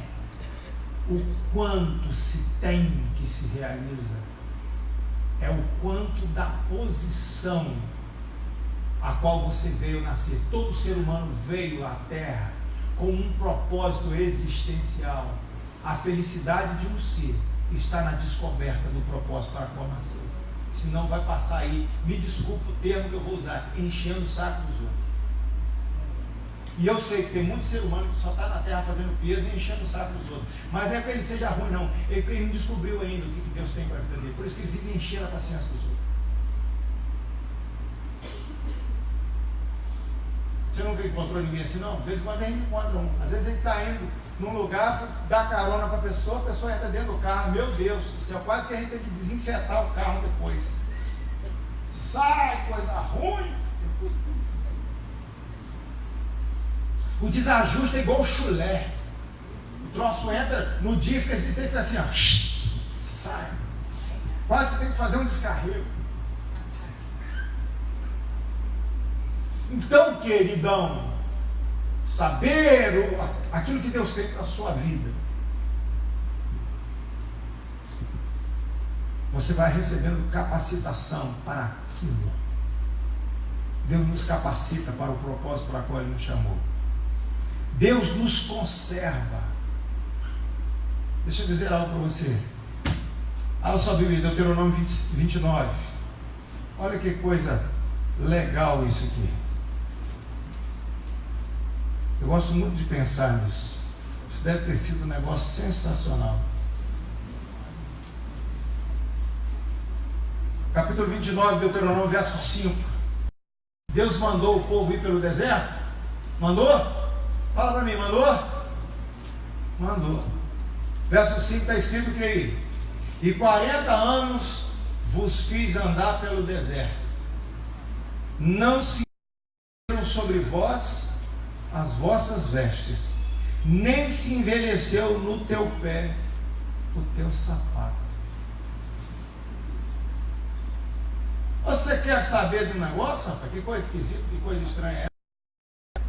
o quanto se tem que se realiza, é o quanto da posição a qual você veio nascer. Todo ser humano veio à Terra com um propósito existencial. A felicidade de um ser está na descoberta do propósito para qual nasceu. Senão vai passar aí, me desculpa o termo que eu vou usar, enchendo o saco dos outros. E eu sei que tem muito ser humano que só está na terra fazendo peso e enchendo o saco dos outros. Mas não é que ele seja ruim, não. Ele não descobriu ainda o que Deus tem para a vida dele. Por isso que ele vive enchendo a paciência dos outros. Você nunca encontrou ninguém assim, não? De vez em quando a gente encontra um. Às vezes ele está indo num lugar, dá carona para a pessoa entra dentro do carro. Meu Deus do céu, quase que a gente tem que desinfetar o carro depois. Sai, coisa ruim. O desajuste é igual o chulé. O troço entra no dia e fica assim, ó. Sai. Quase que tem que fazer um descarrego. Então, queridão, saber aquilo que Deus tem para a sua vida, você vai recebendo capacitação para aquilo. Deus nos capacita para o propósito para o qual Ele nos chamou. Deus nos conserva. Deixa eu dizer algo para você. Abra sua Bíblia, Deuteronômio 29. Olha que coisa legal isso aqui. Eu gosto muito de pensar nisso. Isso deve ter sido um negócio sensacional. Capítulo 29, Deuteronômio, verso 5. Deus mandou o povo ir pelo deserto? Mandou? Fala para mim, mandou? Mandou. Verso 5 está escrito o que aí? E 40 anos vos fiz andar pelo deserto. Não se envelheceram sobre vós as vossas vestes, nem se envelheceu no teu pé o teu sapato. Você quer saber do negócio, rapaz? Que coisa esquisita, que coisa estranha é.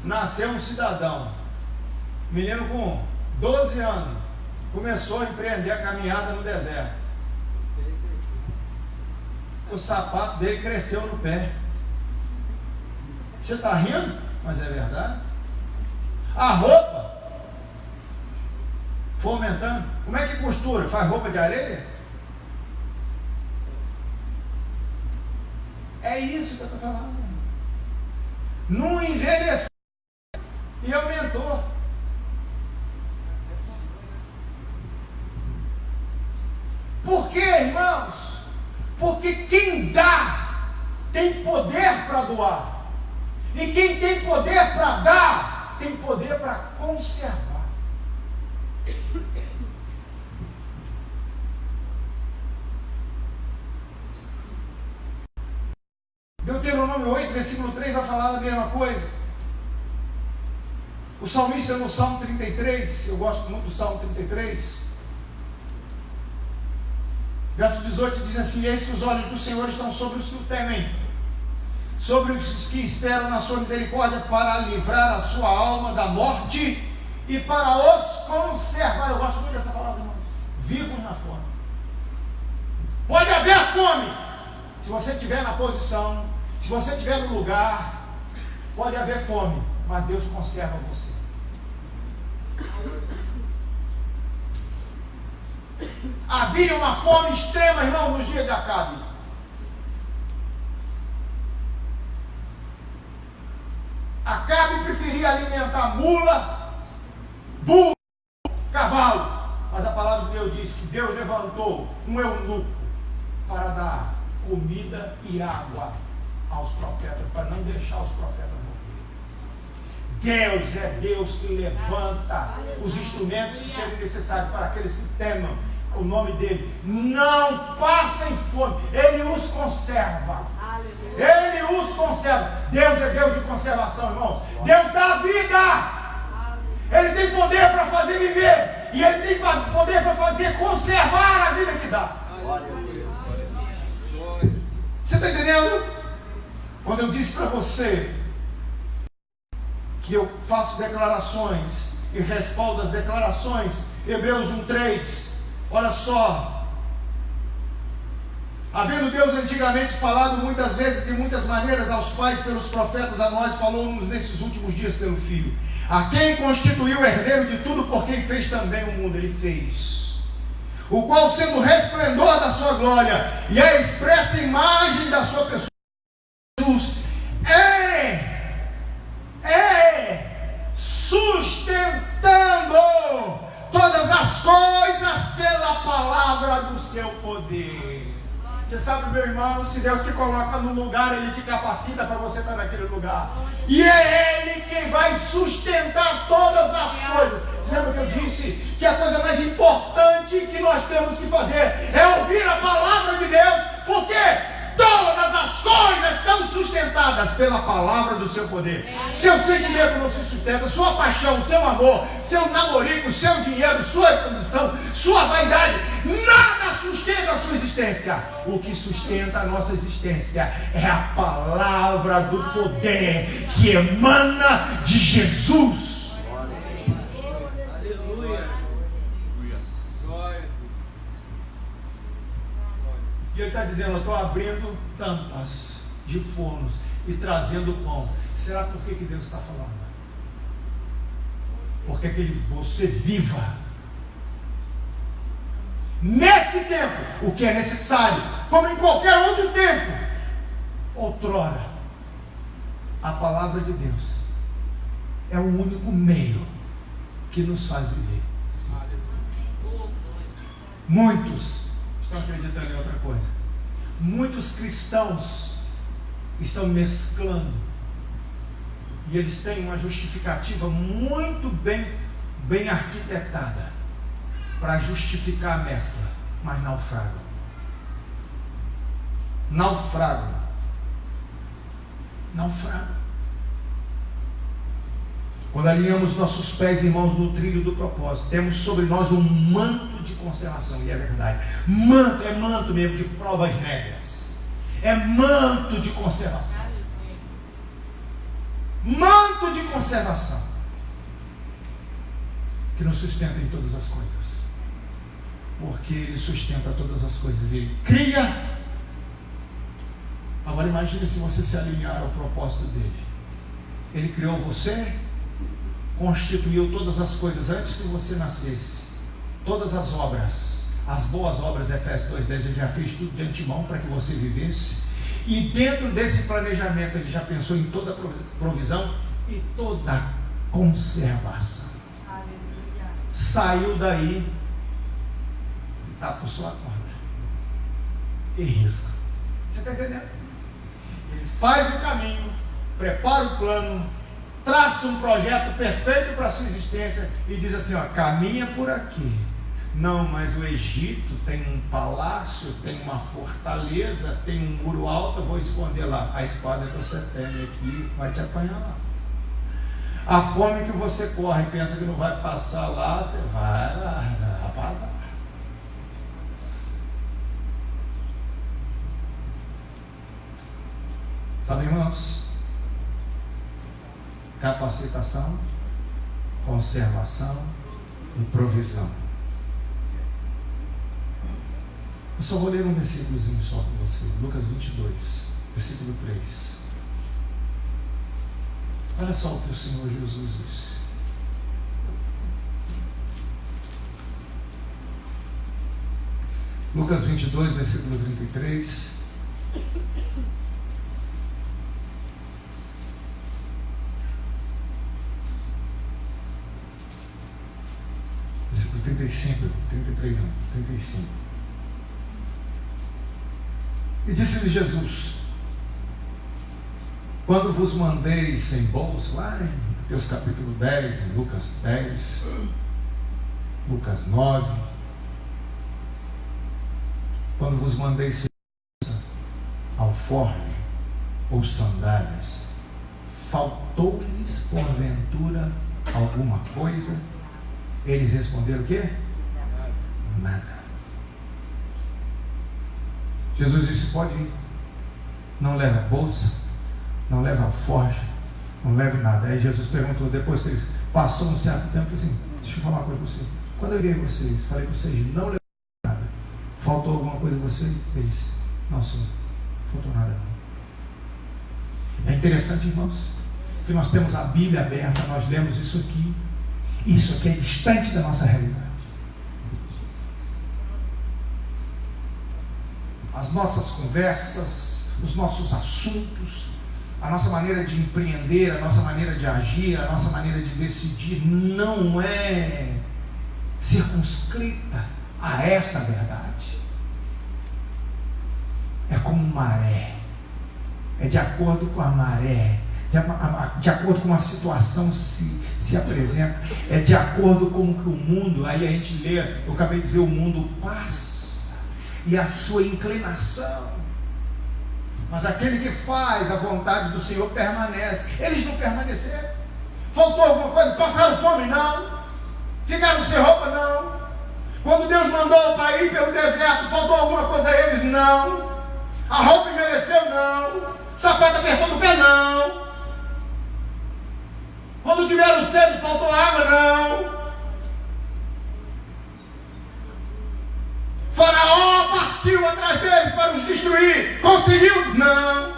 Nasceu um cidadão, menino com 12 anos, começou a empreender a caminhada no deserto. O sapato dele cresceu no pé. Você está rindo? Mas é verdade. A roupa foi aumentando. Como é que costura? Faz roupa de areia? É isso que eu estou falando. Não envelheceu e aumentou. Por quê, irmãos? Porque quem dá tem poder para doar. E quem tem poder para dar, tem poder para conservar. Deuteronômio 8, versículo 3 vai falar a mesma coisa. O salmista no Salmo 33, eu gosto muito do Salmo 33, verso 18 diz assim: eis que os olhos do Senhor estão sobre os que o temem, sobre os que esperam na sua misericórdia, para livrar a sua alma da morte e para os conservar. Eu gosto muito dessa palavra, irmão. Vivos na fome. Pode haver fome. Se você estiver na posição, se você estiver no lugar, pode haver fome, mas Deus conserva você. Havia uma fome extrema, irmão, nos dias de Acabe. Acabe preferia alimentar mula, burro, cavalo. Mas a palavra de Deus diz que Deus levantou um eunuco para dar comida e água aos profetas, para não deixar os profetas morrer. Deus é Deus que levanta os instrumentos que serem necessários para aqueles que temam o nome dele. Não passem fome, ele os conserva. Ele os conserva. Deus é Deus de conservação, irmãos. Deus dá vida. Ele tem poder para fazer viver. E ele tem poder para fazer conservar a vida que dá. Você está entendendo? Quando eu disse para você que eu faço declarações e respaldo as declarações, Hebreus 1:3, olha só. Havendo Deus antigamente falado muitas vezes, de muitas maneiras, aos pais pelos profetas, a nós falou-nos nesses últimos dias pelo Filho, a quem constituiu o herdeiro de tudo, por quem fez também o mundo. Ele fez, o qual, sendo o resplendor da sua glória e a expressa imagem da sua pessoa, Jesus sustentando todas as coisas pela palavra do seu poder. Você sabe, meu irmão, se Deus te coloca num lugar, Ele te capacita para você estar naquele lugar. E é Ele quem vai sustentar todas as coisas. Você lembra que eu disse que a coisa mais importante que nós temos que fazer é ouvir a palavra de Deus, porque todas as coisas são sustentadas pela palavra do seu poder. Seu sentimento não se sustenta, sua paixão, seu amor, seu namorico, seu dinheiro, sua condição, sua vaidade, nada sustenta a sua existência. O que sustenta a nossa existência é a palavra do poder que emana de Jesus. E ele está dizendo, eu estou abrindo tampas de fornos e trazendo pão. Será por que Deus está falando? Porque você viva nesse tempo o que é necessário, como em qualquer outro tempo. Outrora, a palavra de Deus é o único meio que nos faz viver. Muitos estão acreditando em outra coisa. Muitos cristãos estão mesclando e eles têm uma justificativa muito bem arquitetada para justificar a mescla, mas naufragam. Quando alinhamos nossos pés, irmãos, no trilho do propósito, temos sobre nós um manto de conservação, e é verdade. Manto é manto mesmo de provas negras. É manto de conservação. Manto de conservação que nos sustenta em todas as coisas. Porque Ele sustenta todas as coisas. Ele cria. Agora imagine se você se alinhar ao propósito dele. Ele criou você, constituiu todas as coisas antes que você nascesse. Todas as obras, as boas obras, Efésios 2:10, Ele já fez tudo de antemão para que você vivesse. E dentro desse planejamento Ele já pensou em toda provisão e toda conservação. Aleluia. Saiu daí, está por sua conta e risco. Você está entendendo? Ele faz o caminho, prepara o plano, traça um projeto perfeito para a sua existência e diz assim, ó, caminha por aqui. Não, mas o Egito tem um palácio, tem uma fortaleza, tem um muro alto, eu vou esconder lá. A espada que você tem aqui vai te apanhar lá. A fome que você corre, pensa que não vai passar lá, você vai lá, passar. Sabe, irmãos? Capacitação, conservação e provisão. Eu só vou ler um versículozinho só com você. Lucas 22, versículo 3. Olha só o que o Senhor Jesus disse. Lucas 22, versículo 33. Versículo 35, 33 não, 35. E disse-lhe Jesus: quando vos mandei sem bolsa, lá em Mateus capítulo 10, em Lucas 10, Lucas 9, quando vos mandei sem bolsa, alforje ou sandálias, faltou-lhes porventura alguma coisa? Eles responderam o quê? Nada. Jesus disse: pode ir, não leve a bolsa, não leve alforje, não leve nada. Aí Jesus perguntou, depois que eles passou um certo tempo, assim: deixa eu falar uma coisa para vocês. Quando eu vi vocês, falei para vocês, não levaram nada. Faltou alguma coisa a vocês? Ele disse: não, Senhor, não faltou nada não. É interessante, irmãos, que nós temos a Bíblia aberta, nós lemos isso aqui. Isso aqui é distante da nossa realidade. As nossas conversas, os nossos assuntos, a nossa maneira de empreender, a nossa maneira de agir, a nossa maneira de decidir não é circunscrita a esta verdade. É como maré, é de acordo com a maré, de acordo com a situação se apresenta, é de acordo com o que o mundo, aí a gente lê, eu acabei de dizer, o mundo passa e a sua inclinação, mas aquele que faz a vontade do Senhor permanece. Eles não permaneceram. Faltou alguma coisa? Passaram fome? Não. Ficaram sem roupa? Não. Quando Deus mandou para ir pelo deserto, faltou alguma coisa a eles? Não. A roupa envelheceu? Não. Sapato apertou no pé? Não. Quando tiveram sede, faltou água? Não. Faraó partiu atrás deles para os destruir. Conseguiu? Não.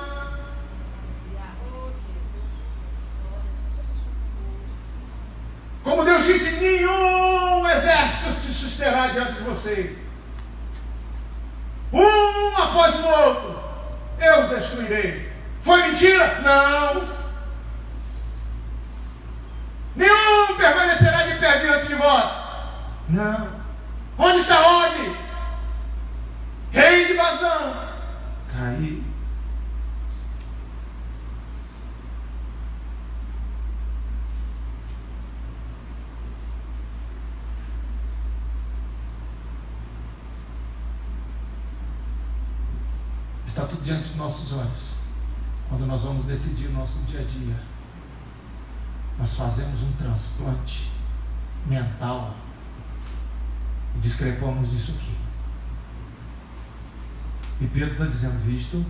Como Deus disse, nenhum exército se susterá diante de você. Um após o outro, eu os destruirei. Foi mentira? Não. Nenhum permanecerá de pé diante de vós. Não. Onde está Og? Rei de Bazã. Caiu. Está tudo diante dos nossos olhos. Quando nós vamos decidir o nosso dia a dia, nós fazemos um transplante mental e discrepamos disso aqui. E Pedro está dizendo, visto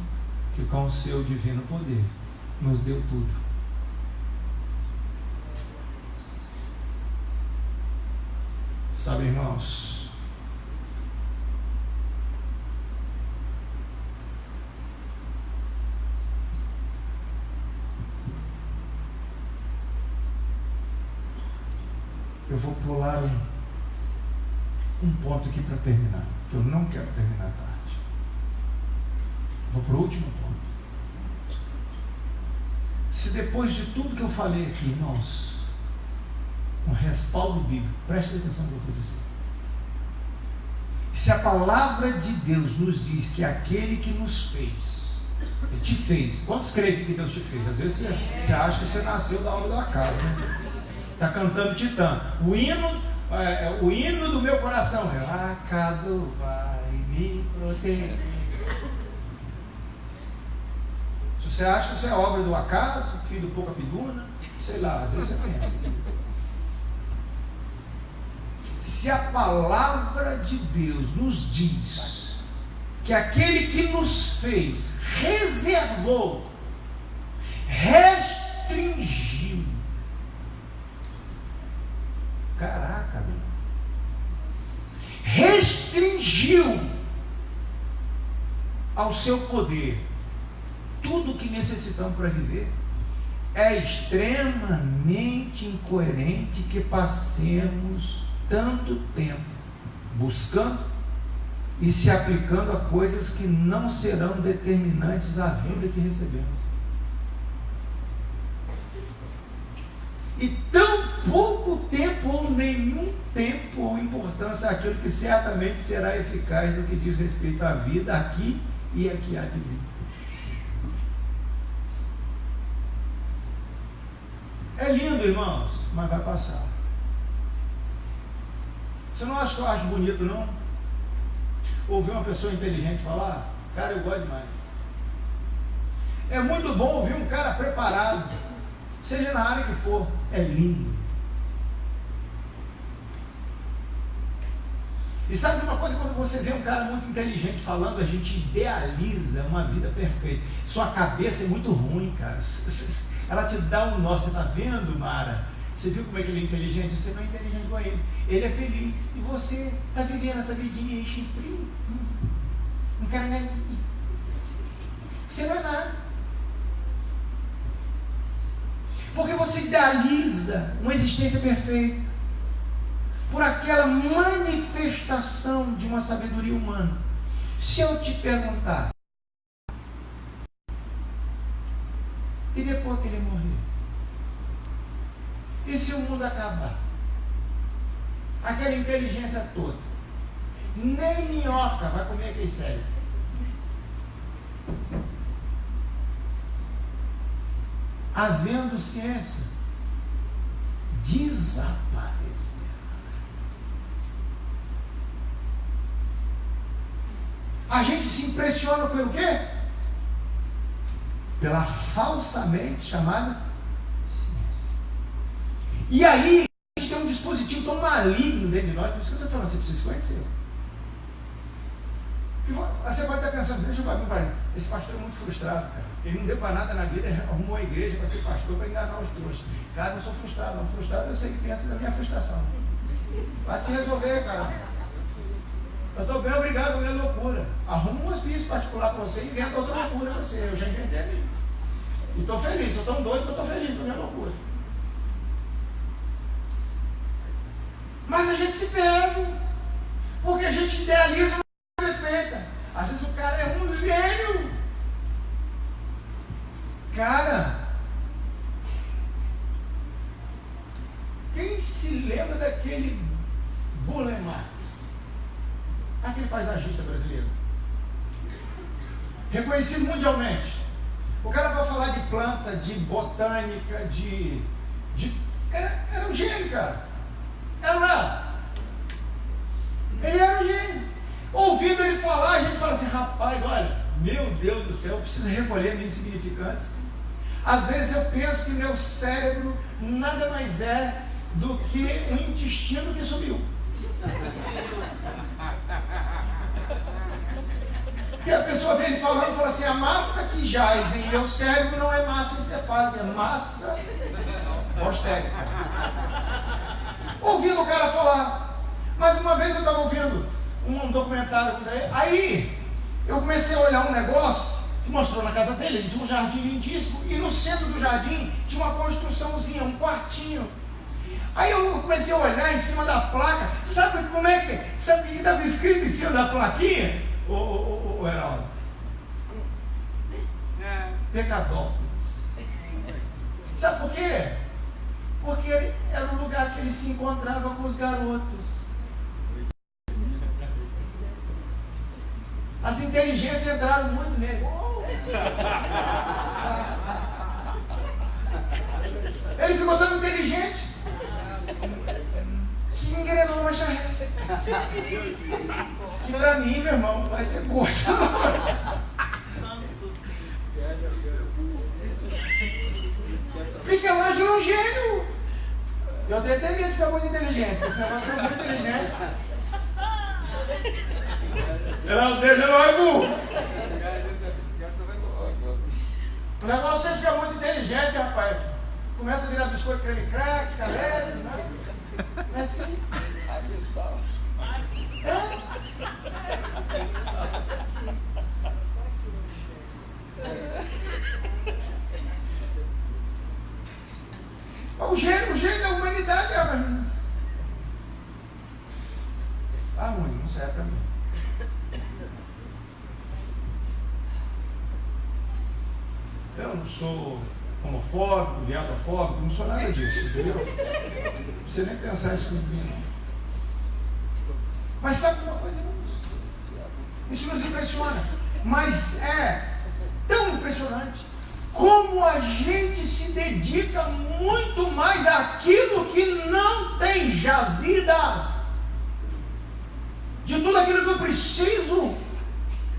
que com o seu divino poder nos deu tudo. Sabe, irmãos, eu vou pular um ponto aqui para terminar, que eu não quero terminar tarde. Vou para o último ponto. Se depois de tudo que eu falei aqui, irmãos, um respaldo bíblico, preste atenção no que eu vou dizer. Se a palavra de Deus nos diz que aquele que nos fez, Ele te fez. Quantos creem que Deus te fez? Às vezes você acha que você nasceu da obra do acaso, né? Está cantando Titã. O hino do meu coração é: acaso vai me proteger. Se você acha que isso é obra do acaso, filho do pouca piduna, sei lá, às vezes você conhece. Se a palavra de Deus nos diz que aquele que nos fez reservou, restringiu, caraca, meu, restringiu ao seu poder tudo o que necessitamos para viver, é extremamente incoerente que passemos tanto tempo buscando e se aplicando a coisas que não serão determinantes à vida que recebemos. E tão pouco tempo ou nenhum tempo ou importância àquilo que certamente será eficaz no que diz respeito à vida aqui e aqui há de vir. É lindo, irmãos, mas vai passar. Você não acha que eu acho bonito, não? Ouvir uma pessoa inteligente falar, cara, eu gosto demais. É muito bom ouvir um cara preparado, seja na área que for, é lindo. E sabe uma coisa, quando você vê um cara muito inteligente falando, a gente idealiza uma vida perfeita. Sua cabeça é muito ruim, cara. Ela te dá um nó. Você está vendo, Mara? Você viu como é que ele é inteligente? Você não é inteligente com ele. Ele é feliz. E você está vivendo essa vidinha aí, chifrinho. Não quero nem... Você não é nada. Porque você idealiza uma existência perfeita por aquela manifestação de uma sabedoria humana. Se eu te perguntar, e depois que ele morrer? E se o mundo acabar? Aquela inteligência toda, nem minhoca vai comer aquele cérebro. Havendo ciência, desaparecerá. A gente se impressiona pelo quê? Pela falsamente chamada ciência. E aí, a gente tem um dispositivo tão maligno dentro de nós, por isso que eu estou falando, você precisa se conhecer. Você pode estar pensando, deixa eu falar, esse pastor é muito frustrado, cara. Ele não deu para nada na vida, arrumou a igreja para ser pastor, para enganar os trouxas. Cara, eu não sou frustrado, não. Frustrado eu sei que pensa da minha frustração. Vai se resolver, cara. Eu estou bem obrigado com a minha loucura. Arruma um hospício particular para você e inventa outra loucura para você. Eu já inventei a minha. E estou feliz, estou tão doido que eu estou feliz com a minha loucura. Mas a gente se perde, porque a gente idealiza uma coisa perfeita. Às vezes o cara é um gênio. Cara, quem se lembra daquele Burle Marx? Aquele paisagista brasileiro, reconhecido mundialmente. O cara vai falar de planta, de botânica, era um gênio, cara. Era nada. Ele era um gênio. Ouvindo ele falar, a gente fala assim, rapaz, olha, meu Deus do céu, eu preciso recolher a minha insignificância. Às vezes eu penso que meu cérebro nada mais é do que um intestino que subiu. Porque a pessoa vem falando e fala assim, a massa que jaz em meu cérebro não é massa encefálica, é massa posterior. Ouvindo o cara falar. Mas uma vez eu estava ouvindo um documentário com ele, aí eu comecei a olhar um negócio que mostrou na casa dele, ele tinha um jardim lindíssimo, e no centro do jardim tinha uma construçãozinha, um quartinho. Aí eu comecei a olhar em cima da placa, sabe o que estava escrito em cima da plaquinha? O Heraldo? Pecadópolis. Sabe por quê? Porque era um lugar que ele se encontrava com os garotos. As inteligências entraram muito nele. Ele ficou tão inteligente que engrenou uma charrete. Que pra mim, meu irmão, vai ser força. Michelangelo é um gênio. Eu tenho até medo de ficar muito inteligente. Porque eu sou muito inteligente. Ele não é burro. O negócio é ficar muito inteligente, rapaz. Começa a virar biscoito creme crack, fica leve, né? Não é assim? O gênio da humanidade é... Tá ruim, não serve pra mim. Eu não sou homofóbico, viadofóbico, não sou nada disso, entendeu? Não precisa nem pensar isso comigo, não. Mas sabe uma coisa, irmãos? Isso nos impressiona. Mas é tão impressionante como a gente se dedica muito mais àquilo que não tem jazidas, de tudo aquilo que eu preciso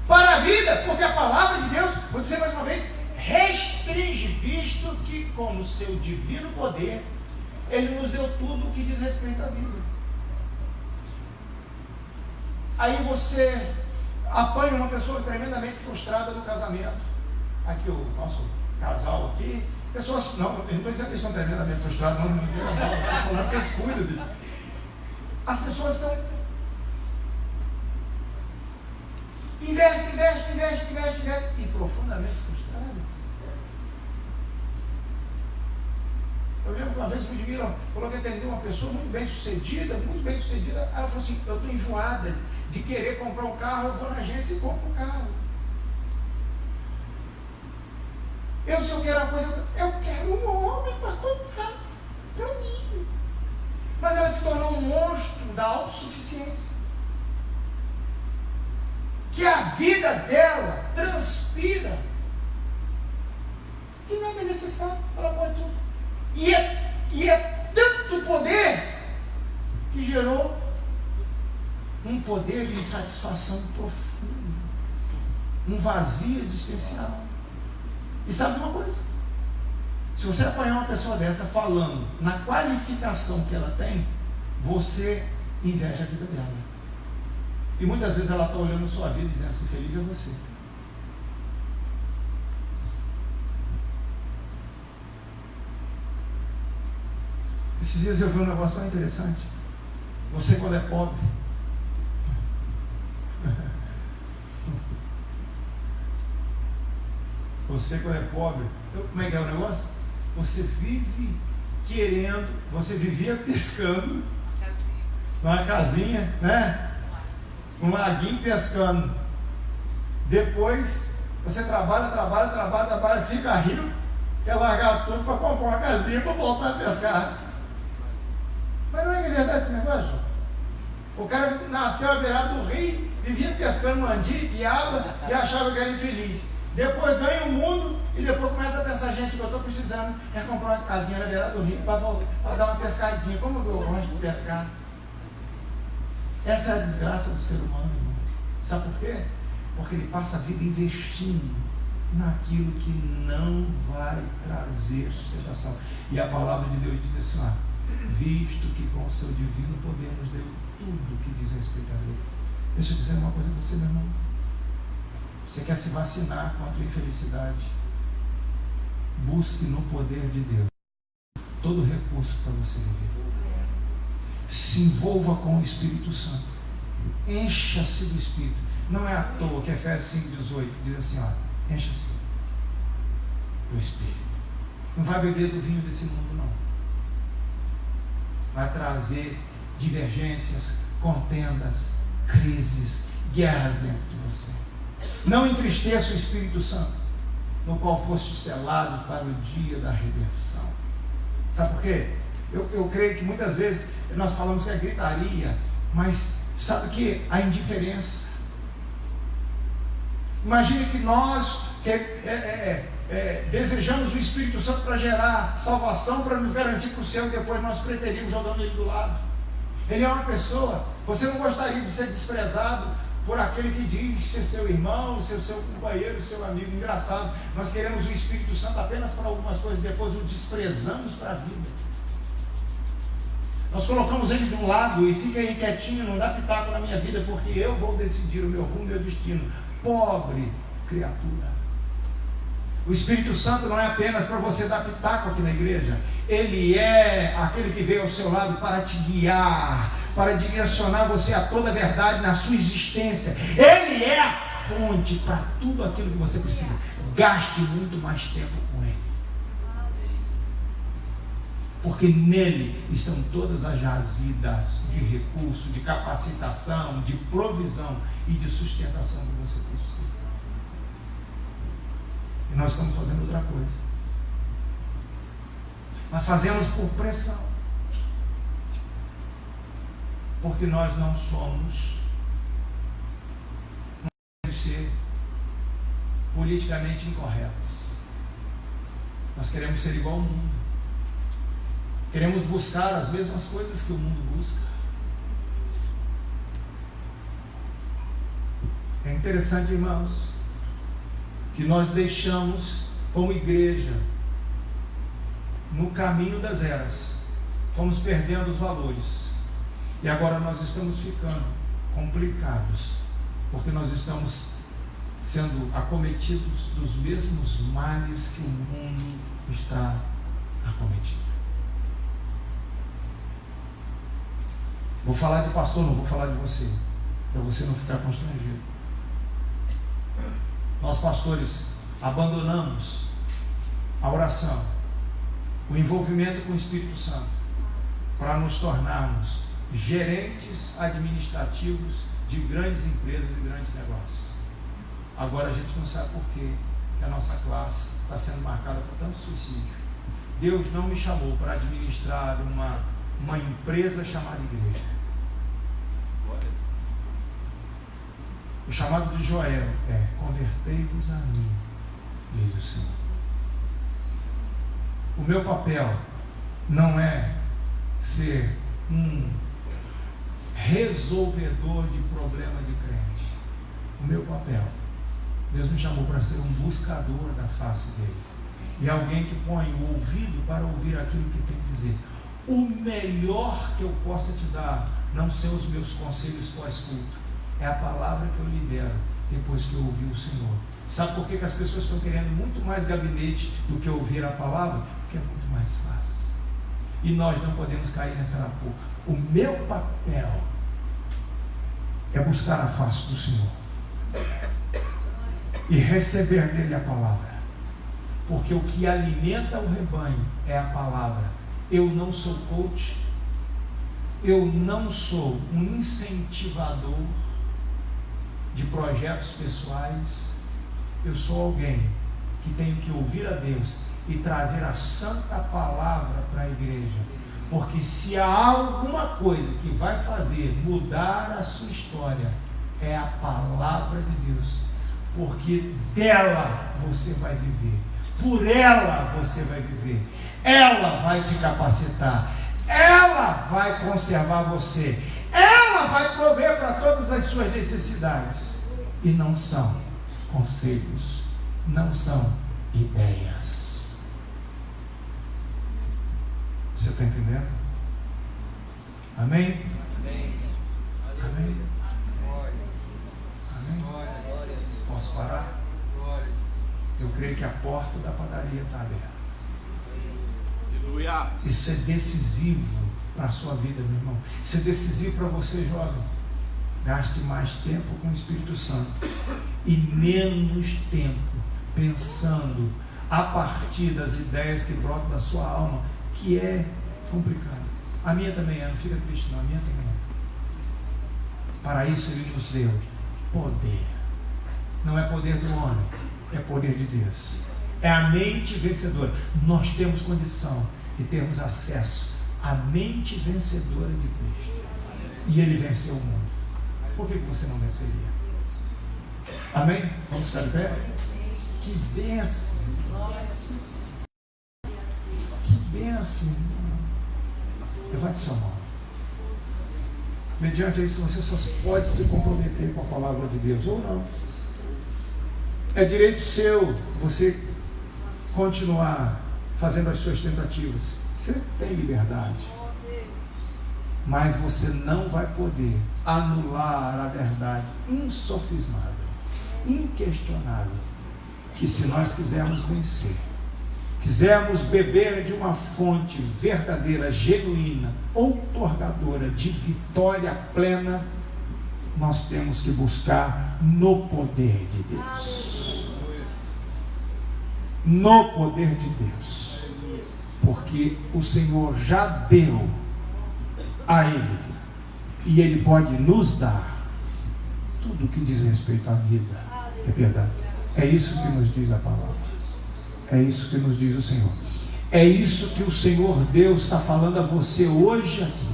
para a vida, porque a palavra de Deus, vou dizer mais uma vez, restringe, visto que com o seu divino poder, Ele nos deu tudo o que diz respeito à vida. Aí você apanha uma pessoa tremendamente frustrada no casamento. Aqui o nosso casal aqui, pessoas, não, eu não estou dizendo que eles estão tremendamente frustrados, não estou falando que eles cuidam de. As pessoas estão investe e profundamente frustradas. Eu lembro que uma vez o Ludmila falou que atendeu uma pessoa muito bem sucedida, ela falou assim, eu estou enjoada de querer comprar um carro, eu vou na agência e compro um carro. Se eu quero uma coisa, eu quero um homem para comprar para mim. Mas ela se tornou um monstro da autossuficiência. Que a vida dela transpira que nada é necessário, ela pode tudo. E é tanto poder que gerou um poder de insatisfação profunda, um vazio existencial. E sabe uma coisa? Se você apanhar uma pessoa dessa falando na qualificação que ela tem, você inveja a vida dela. E muitas vezes ela está olhando sua vida e dizendo assim, feliz é você. Esses dias eu vi um negócio tão interessante. Você quando é pobre, como é que é o negócio? Você vive querendo, você vivia pescando numa casinha, né? Um laguinho pescando. Depois você trabalha, fica rico, quer largar tudo para comprar uma casinha para voltar a pescar. Mas não é verdade esse negócio? O cara nasceu à beirada do rio, vivia pescando mandí, piaba e achava que era infeliz. Depois ganha o mundo e depois começa a pensar, gente, o que eu estou precisando é comprar uma casinha na beirada do rio para dar uma pescadinha. Como eu gosto de pescar. Essa é a desgraça do ser humano, irmão. Sabe por quê? Porque ele passa a vida investindo naquilo que não vai trazer sustentação. E a palavra de Deus diz assim, visto que com o seu divino poder nos deu tudo que diz respeito a Ele. Deixa eu dizer uma coisa para você, meu irmão. Você quer se vacinar contra a infelicidade? Busque no poder de Deus todo o recurso para você viver. Se envolva com o Espírito Santo. Encha-se do Espírito. Não é à toa que Efésios 5,18 diz assim, encha-se do Espírito. Não vai beber do vinho desse mundo, não. Vai trazer divergências, contendas, crises, guerras dentro de você. Não entristeça o Espírito Santo, no qual foste selado para o dia da redenção. Sabe por quê? Eu creio que muitas vezes nós falamos que é gritaria, mas sabe o que? A indiferença. Imagine que nós desejamos o Espírito Santo para gerar salvação, para nos garantir para o céu, e depois nós preteríamos jogando ele do lado. Ele é uma pessoa. Você não gostaria de ser desprezado por aquele que diz ser seu irmão, ser seu companheiro, seu amigo. Engraçado, nós queremos o Espírito Santo apenas para algumas coisas, depois o desprezamos para a vida. Nós colocamos ele de um lado e fica aí quietinho, não dá pitaco na minha vida, porque eu vou decidir o meu rumo, o meu destino. Pobre criatura. O Espírito Santo não é apenas para você dar pitaco aqui na igreja. Ele é aquele que veio ao seu lado para te guiar, para direcionar você a toda a verdade na sua existência. Ele é a fonte para tudo aquilo que você precisa. Gaste muito mais tempo com ele. Porque nele estão todas as jazidas de recurso, de capacitação, de provisão e de sustentação que você precisa. E nós estamos fazendo outra coisa. Nós fazemos por pressão. Porque nós não queremos ser politicamente incorretos. Nós queremos ser igual ao mundo. Queremos buscar as mesmas coisas que o mundo busca. É interessante, irmãos, que nós deixamos como igreja no caminho das eras. Fomos perdendo os valores. E agora nós estamos ficando complicados, porque nós estamos sendo acometidos dos mesmos males que o mundo está acometido. Vou falar de pastor, não vou falar de você, para você não ficar constrangido. Nós, pastores, abandonamos a oração, o envolvimento com o Espírito Santo, para nos tornarmos gerentes administrativos de grandes empresas e grandes negócios. Agora a gente não sabe por quê que a nossa classe está sendo marcada por tanto suicídio. Deus não me chamou para administrar uma empresa chamada igreja. O chamado de Joel é: convertei-vos a mim, diz o Senhor. O meu papel não é ser um resolvedor de problema de crente. O meu papel, Deus me chamou para ser um buscador da face dele, e alguém que põe o ouvido para ouvir aquilo que tem que dizer. O melhor que eu possa te dar não são os meus conselhos pós-culto, é a palavra que eu libero depois que eu ouvi o Senhor. Sabe por que as pessoas estão querendo muito mais gabinete do que ouvir a palavra? Porque é muito mais fácil. E nós não podemos cair nessa arapuca. O meu papel é buscar a face do Senhor e receber dele a palavra, porque o que alimenta o rebanho é a palavra. Eu não sou coach, eu não sou um incentivador de projetos pessoais. Eu sou alguém que tenho que ouvir a Deus e trazer a santa palavra para a igreja, porque se há alguma coisa que vai fazer mudar a sua história, é a palavra de Deus, porque dela você vai viver, por ela você vai viver, ela vai te capacitar, ela vai conservar você, ela vai prover para todas as suas necessidades. E não são conselhos, não são ideias. Você está entendendo? Amém? Amém. Amém. Amém. Posso parar? Eu creio que a porta da padaria está aberta. Isso é decisivo para a sua vida, meu irmão. Isso é decisivo para você, jovem. Gaste mais tempo com o Espírito Santo e menos tempo pensando a partir das ideias que brotam da sua alma, que é complicado. A minha também é, não fica triste não, a minha também é. Para isso ele nos deu poder. Não é poder do homem, é poder de Deus. É a mente vencedora. Nós temos condição de termos acesso à mente vencedora de Cristo. E ele venceu o mundo. Por que você não venceria? Amém? Vamos ficar de pé? Que bênção! Que bênção! Levante sua mão. Mediante isso, você só pode se comprometer com a palavra de Deus ou não. É direito seu você continuar fazendo as suas tentativas. Você tem liberdade. Mas você não vai poder anular a verdade insofismável, inquestionável, que se nós quisermos vencer, quisermos beber de uma fonte verdadeira, genuína, outorgadora de vitória plena, nós temos que buscar no poder de Deus. No poder de Deus. Porque o Senhor já deu a Ele, e Ele pode nos dar tudo que diz respeito à vida. É verdade. É isso que nos diz a palavra. É isso que nos diz o Senhor. É isso que o Senhor Deus está falando a você hoje aqui.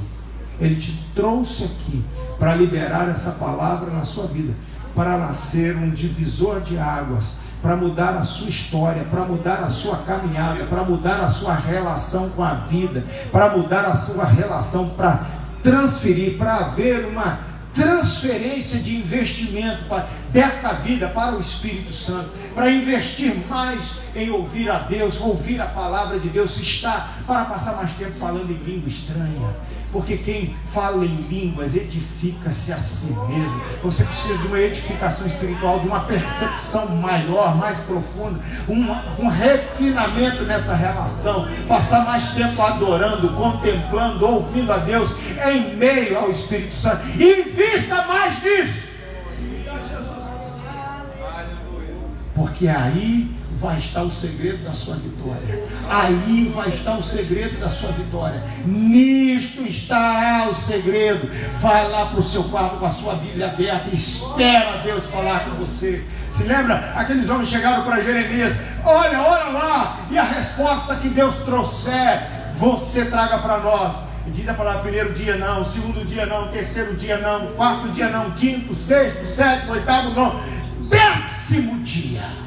Ele te trouxe aqui para liberar essa palavra na sua vida, para nascer um divisor de águas, para mudar a sua história, para mudar a sua caminhada, para mudar a sua relação com a vida, para mudar a sua relação, para transferir, para haver uma transferência de investimento dessa vida para o Espírito Santo, para investir mais em ouvir a Deus, ouvir a palavra de Deus, para passar mais tempo falando em língua estranha, porque quem fala em línguas edifica-se a si mesmo. Você precisa de uma edificação espiritual, de uma percepção maior, mais profunda, um refinamento nessa relação, passar mais tempo adorando, contemplando, ouvindo a Deus em meio ao Espírito Santo. Invista mais nisso, porque aí vai estar o segredo da sua vitória. Aí vai estar o segredo da sua vitória. Nisto está o segredo. Vai lá para o seu quarto com a sua Bíblia aberta e espera Deus falar com você. Se lembra? Aqueles homens chegaram para Jeremias: olha lá, e a resposta que Deus trouxer, você traga para nós. E diz a palavra: primeiro dia não, segundo dia não, terceiro dia não, quarto dia não, quinto, sexto, sétimo, oitavo não, 10º dia.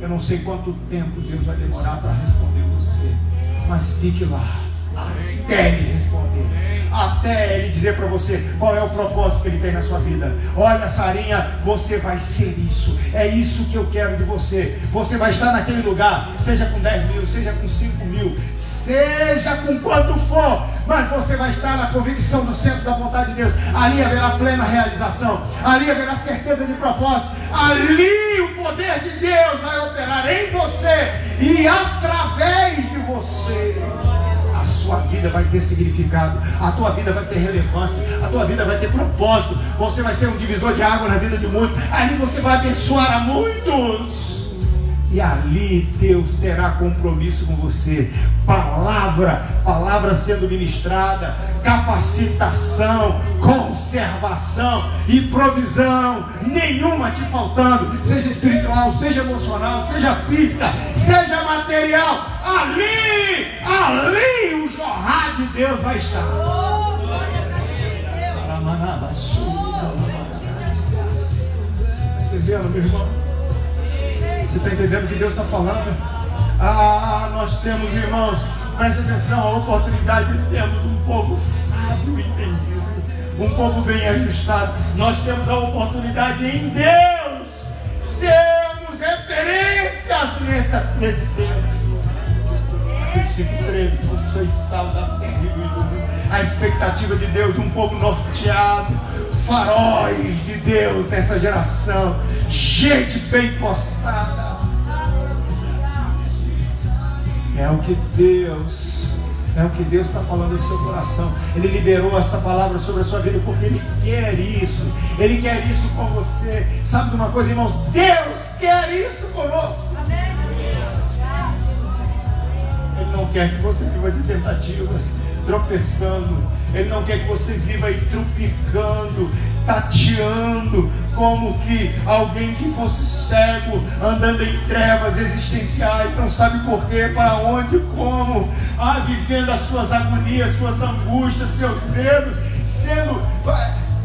Eu não sei quanto tempo Deus vai demorar para responder você, mas fique lá até Ele responder, até Ele dizer para você qual é o propósito que Ele tem na sua vida. Olha, Sarinha, você vai ser isso, é isso que eu quero de você. Você vai estar naquele lugar, seja com 10 mil, seja com 5 mil, seja com quanto for, mas você vai estar na convicção do centro da vontade de Deus. Ali haverá plena realização, ali haverá certeza de propósito, ali o poder de Deus vai operar em você e através de você. A sua vida vai ter significado, a tua vida vai ter relevância, a tua vida vai ter propósito. Você vai ser um divisor de água na vida de muitos. Ali você vai abençoar a muitos, e ali Deus terá compromisso com você. Palavra sendo ministrada, capacitação, conservação e provisão nenhuma te faltando, seja espiritual, seja emocional, seja física, seja material. Ali o jorrar de Deus vai estar. Você está entendendo, meu irmão? Você está entendendo o que Deus está falando? Nós temos, irmãos, preste atenção, a oportunidade de sermos um povo sábio e entendido, um povo bem ajustado. Nós temos a oportunidade em Deus sermos referências nesse tempo. 5:13, porque sois sal da terra e luz do mundo. A expectativa de Deus de um povo norteado, faróis de Deus nessa geração, gente bem postada. É o que Deus está falando no seu coração. Ele liberou essa palavra sobre a sua vida porque Ele quer isso. Ele quer isso com você. Sabe de uma coisa, irmãos? Deus quer isso conosco. Amém. Ele não quer que você viva de tentativas, tropeçando. Ele não quer que você viva aí trupicando, tateando, como que alguém que fosse cego, andando em trevas existenciais, não sabe porquê, para onde, como, vivendo as suas agonias, suas angústias, seus medos,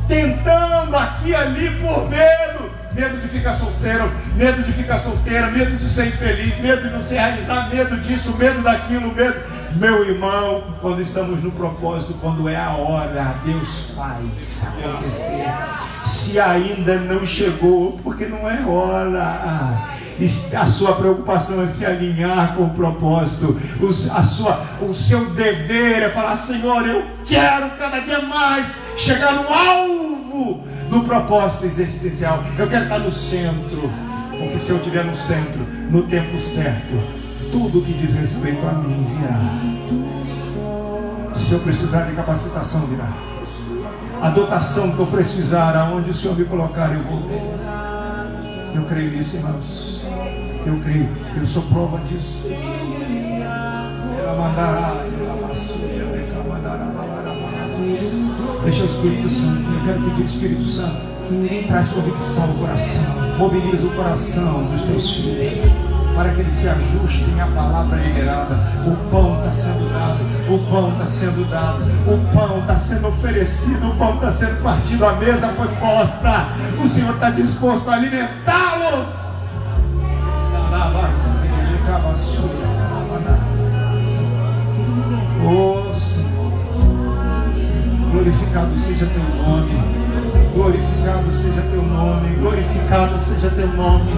tentando aqui e ali por medo de ficar solteiro, medo de ficar solteira, medo de ser infeliz, medo de não se realizar, medo disso, medo daquilo, Meu irmão, quando estamos no propósito, quando é a hora, Deus faz acontecer. Se ainda não chegou, porque não é hora. A sua preocupação é se alinhar com o propósito. O seu dever é falar: Senhor, eu quero cada dia mais chegar no alvo do propósito existencial. Eu quero estar no centro, porque se eu estiver no centro, no tempo certo, tudo que diz respeito a mim virá. Se eu precisar de capacitação, virá. A dotação que eu precisar, aonde o Senhor me colocar, eu vou ter. Eu creio nisso, irmãos. Eu creio, eu sou prova disso. Deixa o Espírito Santo. Eu quero pedir, Espírito Santo, traz convicção ao coração, mobiliza o coração dos teus filhos. para que eles se ajustem à palavra liberada. O pão está sendo dado, o pão está sendo dado, o pão está sendo oferecido, o pão está sendo partido, a mesa foi posta, o Senhor está disposto a alimentá-los. Oh Senhor, glorificado seja teu nome, glorificado seja teu nome, glorificado seja teu nome.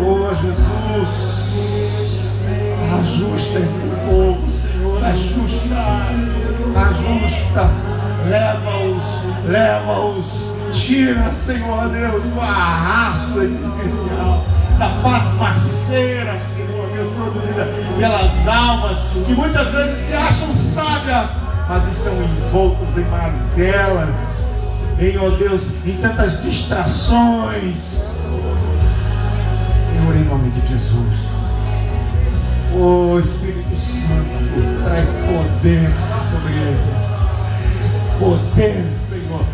Oh Jesus, ajusta esse povo, Senhor, ajusta, leva-os, tira, Senhor Deus, do arrasto existencial, da pasmaceira, Senhor Deus, produzida pelas almas que muitas vezes se acham sábias, mas estão envoltos em mazelas, ó Deus, em tantas distrações. Senhor, em nome de Jesus, oh Espírito Santo, traz poder sobre eles, poder, Senhor,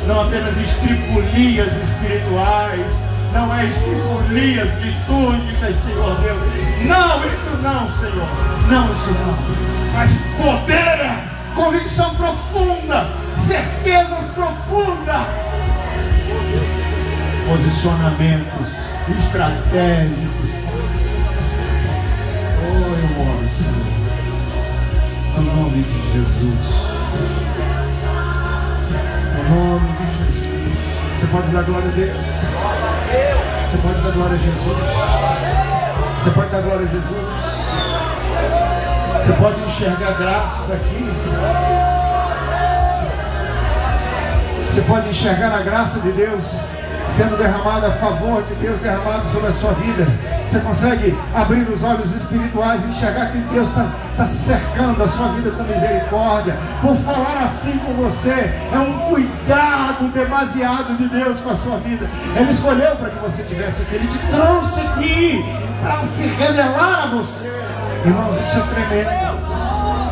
não apenas estripulias espirituais, não é estripulias litúrgicas, Senhor Deus, não, isso não, Senhor, não, isso não, mas poder, convicção profunda, certezas profundas, posicionamentos estratégicos. Oh, eu oro, Senhor, no nome de Jesus, no nome de Jesus. Você pode dar glória a Deus, você pode dar glória a Jesus, você pode dar glória a Jesus, você pode enxergar graça aqui. Você pode enxergar a graça de Deus sendo derramada, a favor de Deus derramado sobre a sua vida. Você consegue abrir os olhos espirituais e enxergar que Deus está cercando a sua vida com misericórdia. Por falar assim com você, é um cuidado demasiado de Deus com a sua vida. Ele escolheu para que você estivesse aqui, Ele te trouxe aqui para se revelar a você. Irmãos, isso é tremendo.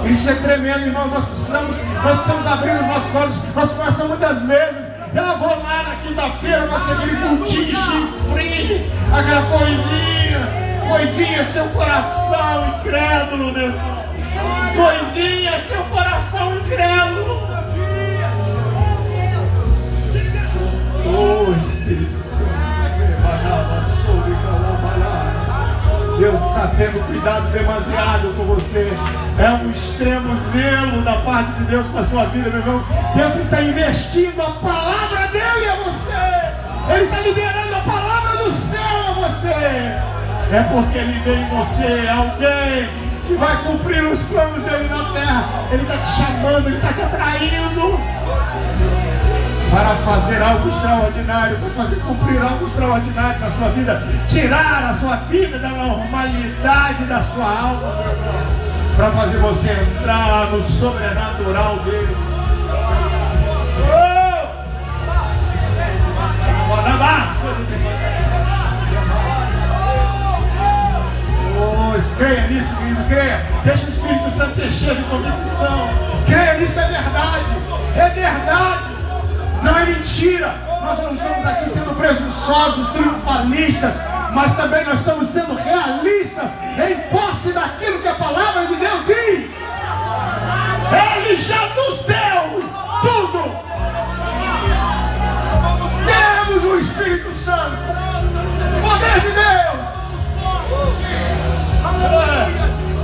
Isso é tremendo, irmão. Nós precisamos abrir os nossos olhos, nosso coração muitas vezes. Eu vou lá na quinta-feira, vai ser aquele cultinho chifrinho, aquela coisinha, seu coração incrédulo, meu irmão. Coisinha, seu coração incrédulo. Oh Espírito Santo, Deus está tendo cuidado demasiado com você. É um extremo zelo da parte de Deus com a sua vida, meu irmão. Deus está investindo a palavra dele a você. Ele está liberando a palavra do céu a você. É porque Ele vê em você alguém que vai cumprir os planos dele na terra. Ele está te chamando, Ele está te atraindo para fazer algo extraordinário, para fazer cumprir algo extraordinário na sua vida, tirar a sua vida da normalidade da sua alma, meu irmão, para fazer você entrar no sobrenatural dele. Creia nisso, querido, creia. Deixa o Espírito Santo te encher de convicção. Creia nisso, é verdade. É verdade. Não é mentira. Nós não estamos aqui sendo presunçosos, triunfalistas, mas também nós estamos sendo realistas em posse daquilo que a palavra de Deus diz. Ele já nos deu tudo. Temos o Espírito Santo, poder de Deus,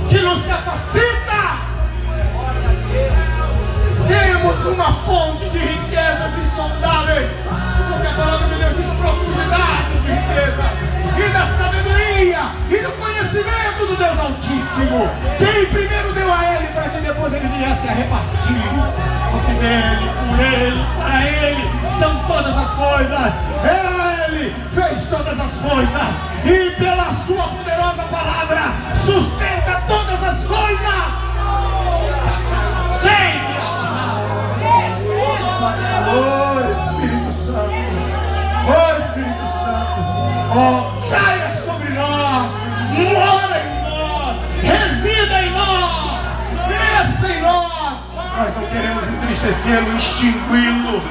que nos capacita. Temos uma fonte de riquezas insondáveis, porque a palavra de Deus diz profundidade de riquezas, e da sabedoria, e do conhecimento do Deus Altíssimo. Quem primeiro deu a Ele, para que depois Ele viesse a repartir. Porque dele, por Ele, para Ele, são todas as coisas. Ele fez todas as coisas, e pela sua poderosa palavra, sustenta todas as coisas. Sempre. Oh Espírito Santo, oh Espírito Santo, oh, caia sobre nós, mora em nós, resida em nós, cresça em nós. Nós não queremos entristecer entristecê-lo, extingui-lo.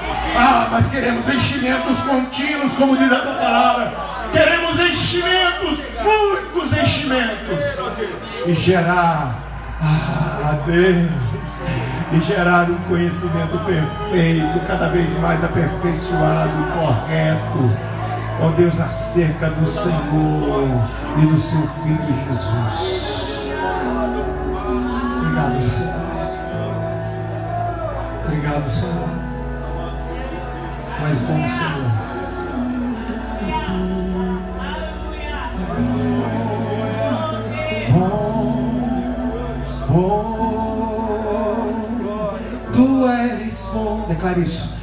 Mas queremos enchimentos contínuos, como diz a tua palavra. Queremos enchimentos, muitos enchimentos. E gerar, Deus, e gerar um conhecimento perfeito, cada vez mais aperfeiçoado e correto, ó Deus, acerca do Senhor e do seu Filho Jesus. Obrigado, Senhor. Obrigado, Senhor. Mais bom, Senhor. Tu és bom. Declare isso.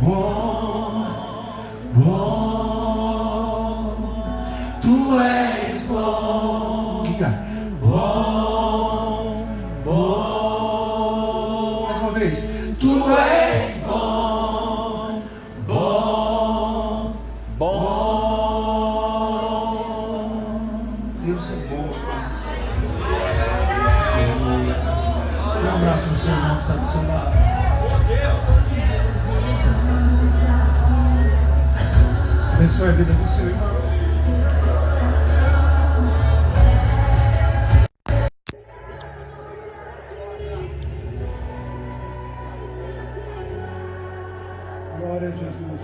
Bom. Tu és bom. Diga. Bom. Mais uma vez. Tu és bom. Deus é bom. Dá um abraço no seu irmão que está do seu lado. Abençoe a vida do seu irmão. Glória a Jesus.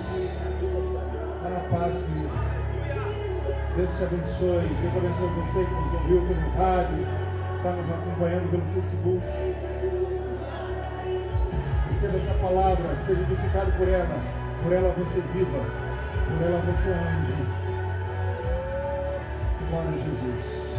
Vá na paz, querido. Deus te abençoe. Deus abençoe você que nos ouviu pelo rádio, está nos acompanhando pelo Facebook. Receba essa palavra, seja edificado por ela você viva, por ela você ande. Glória a Jesus.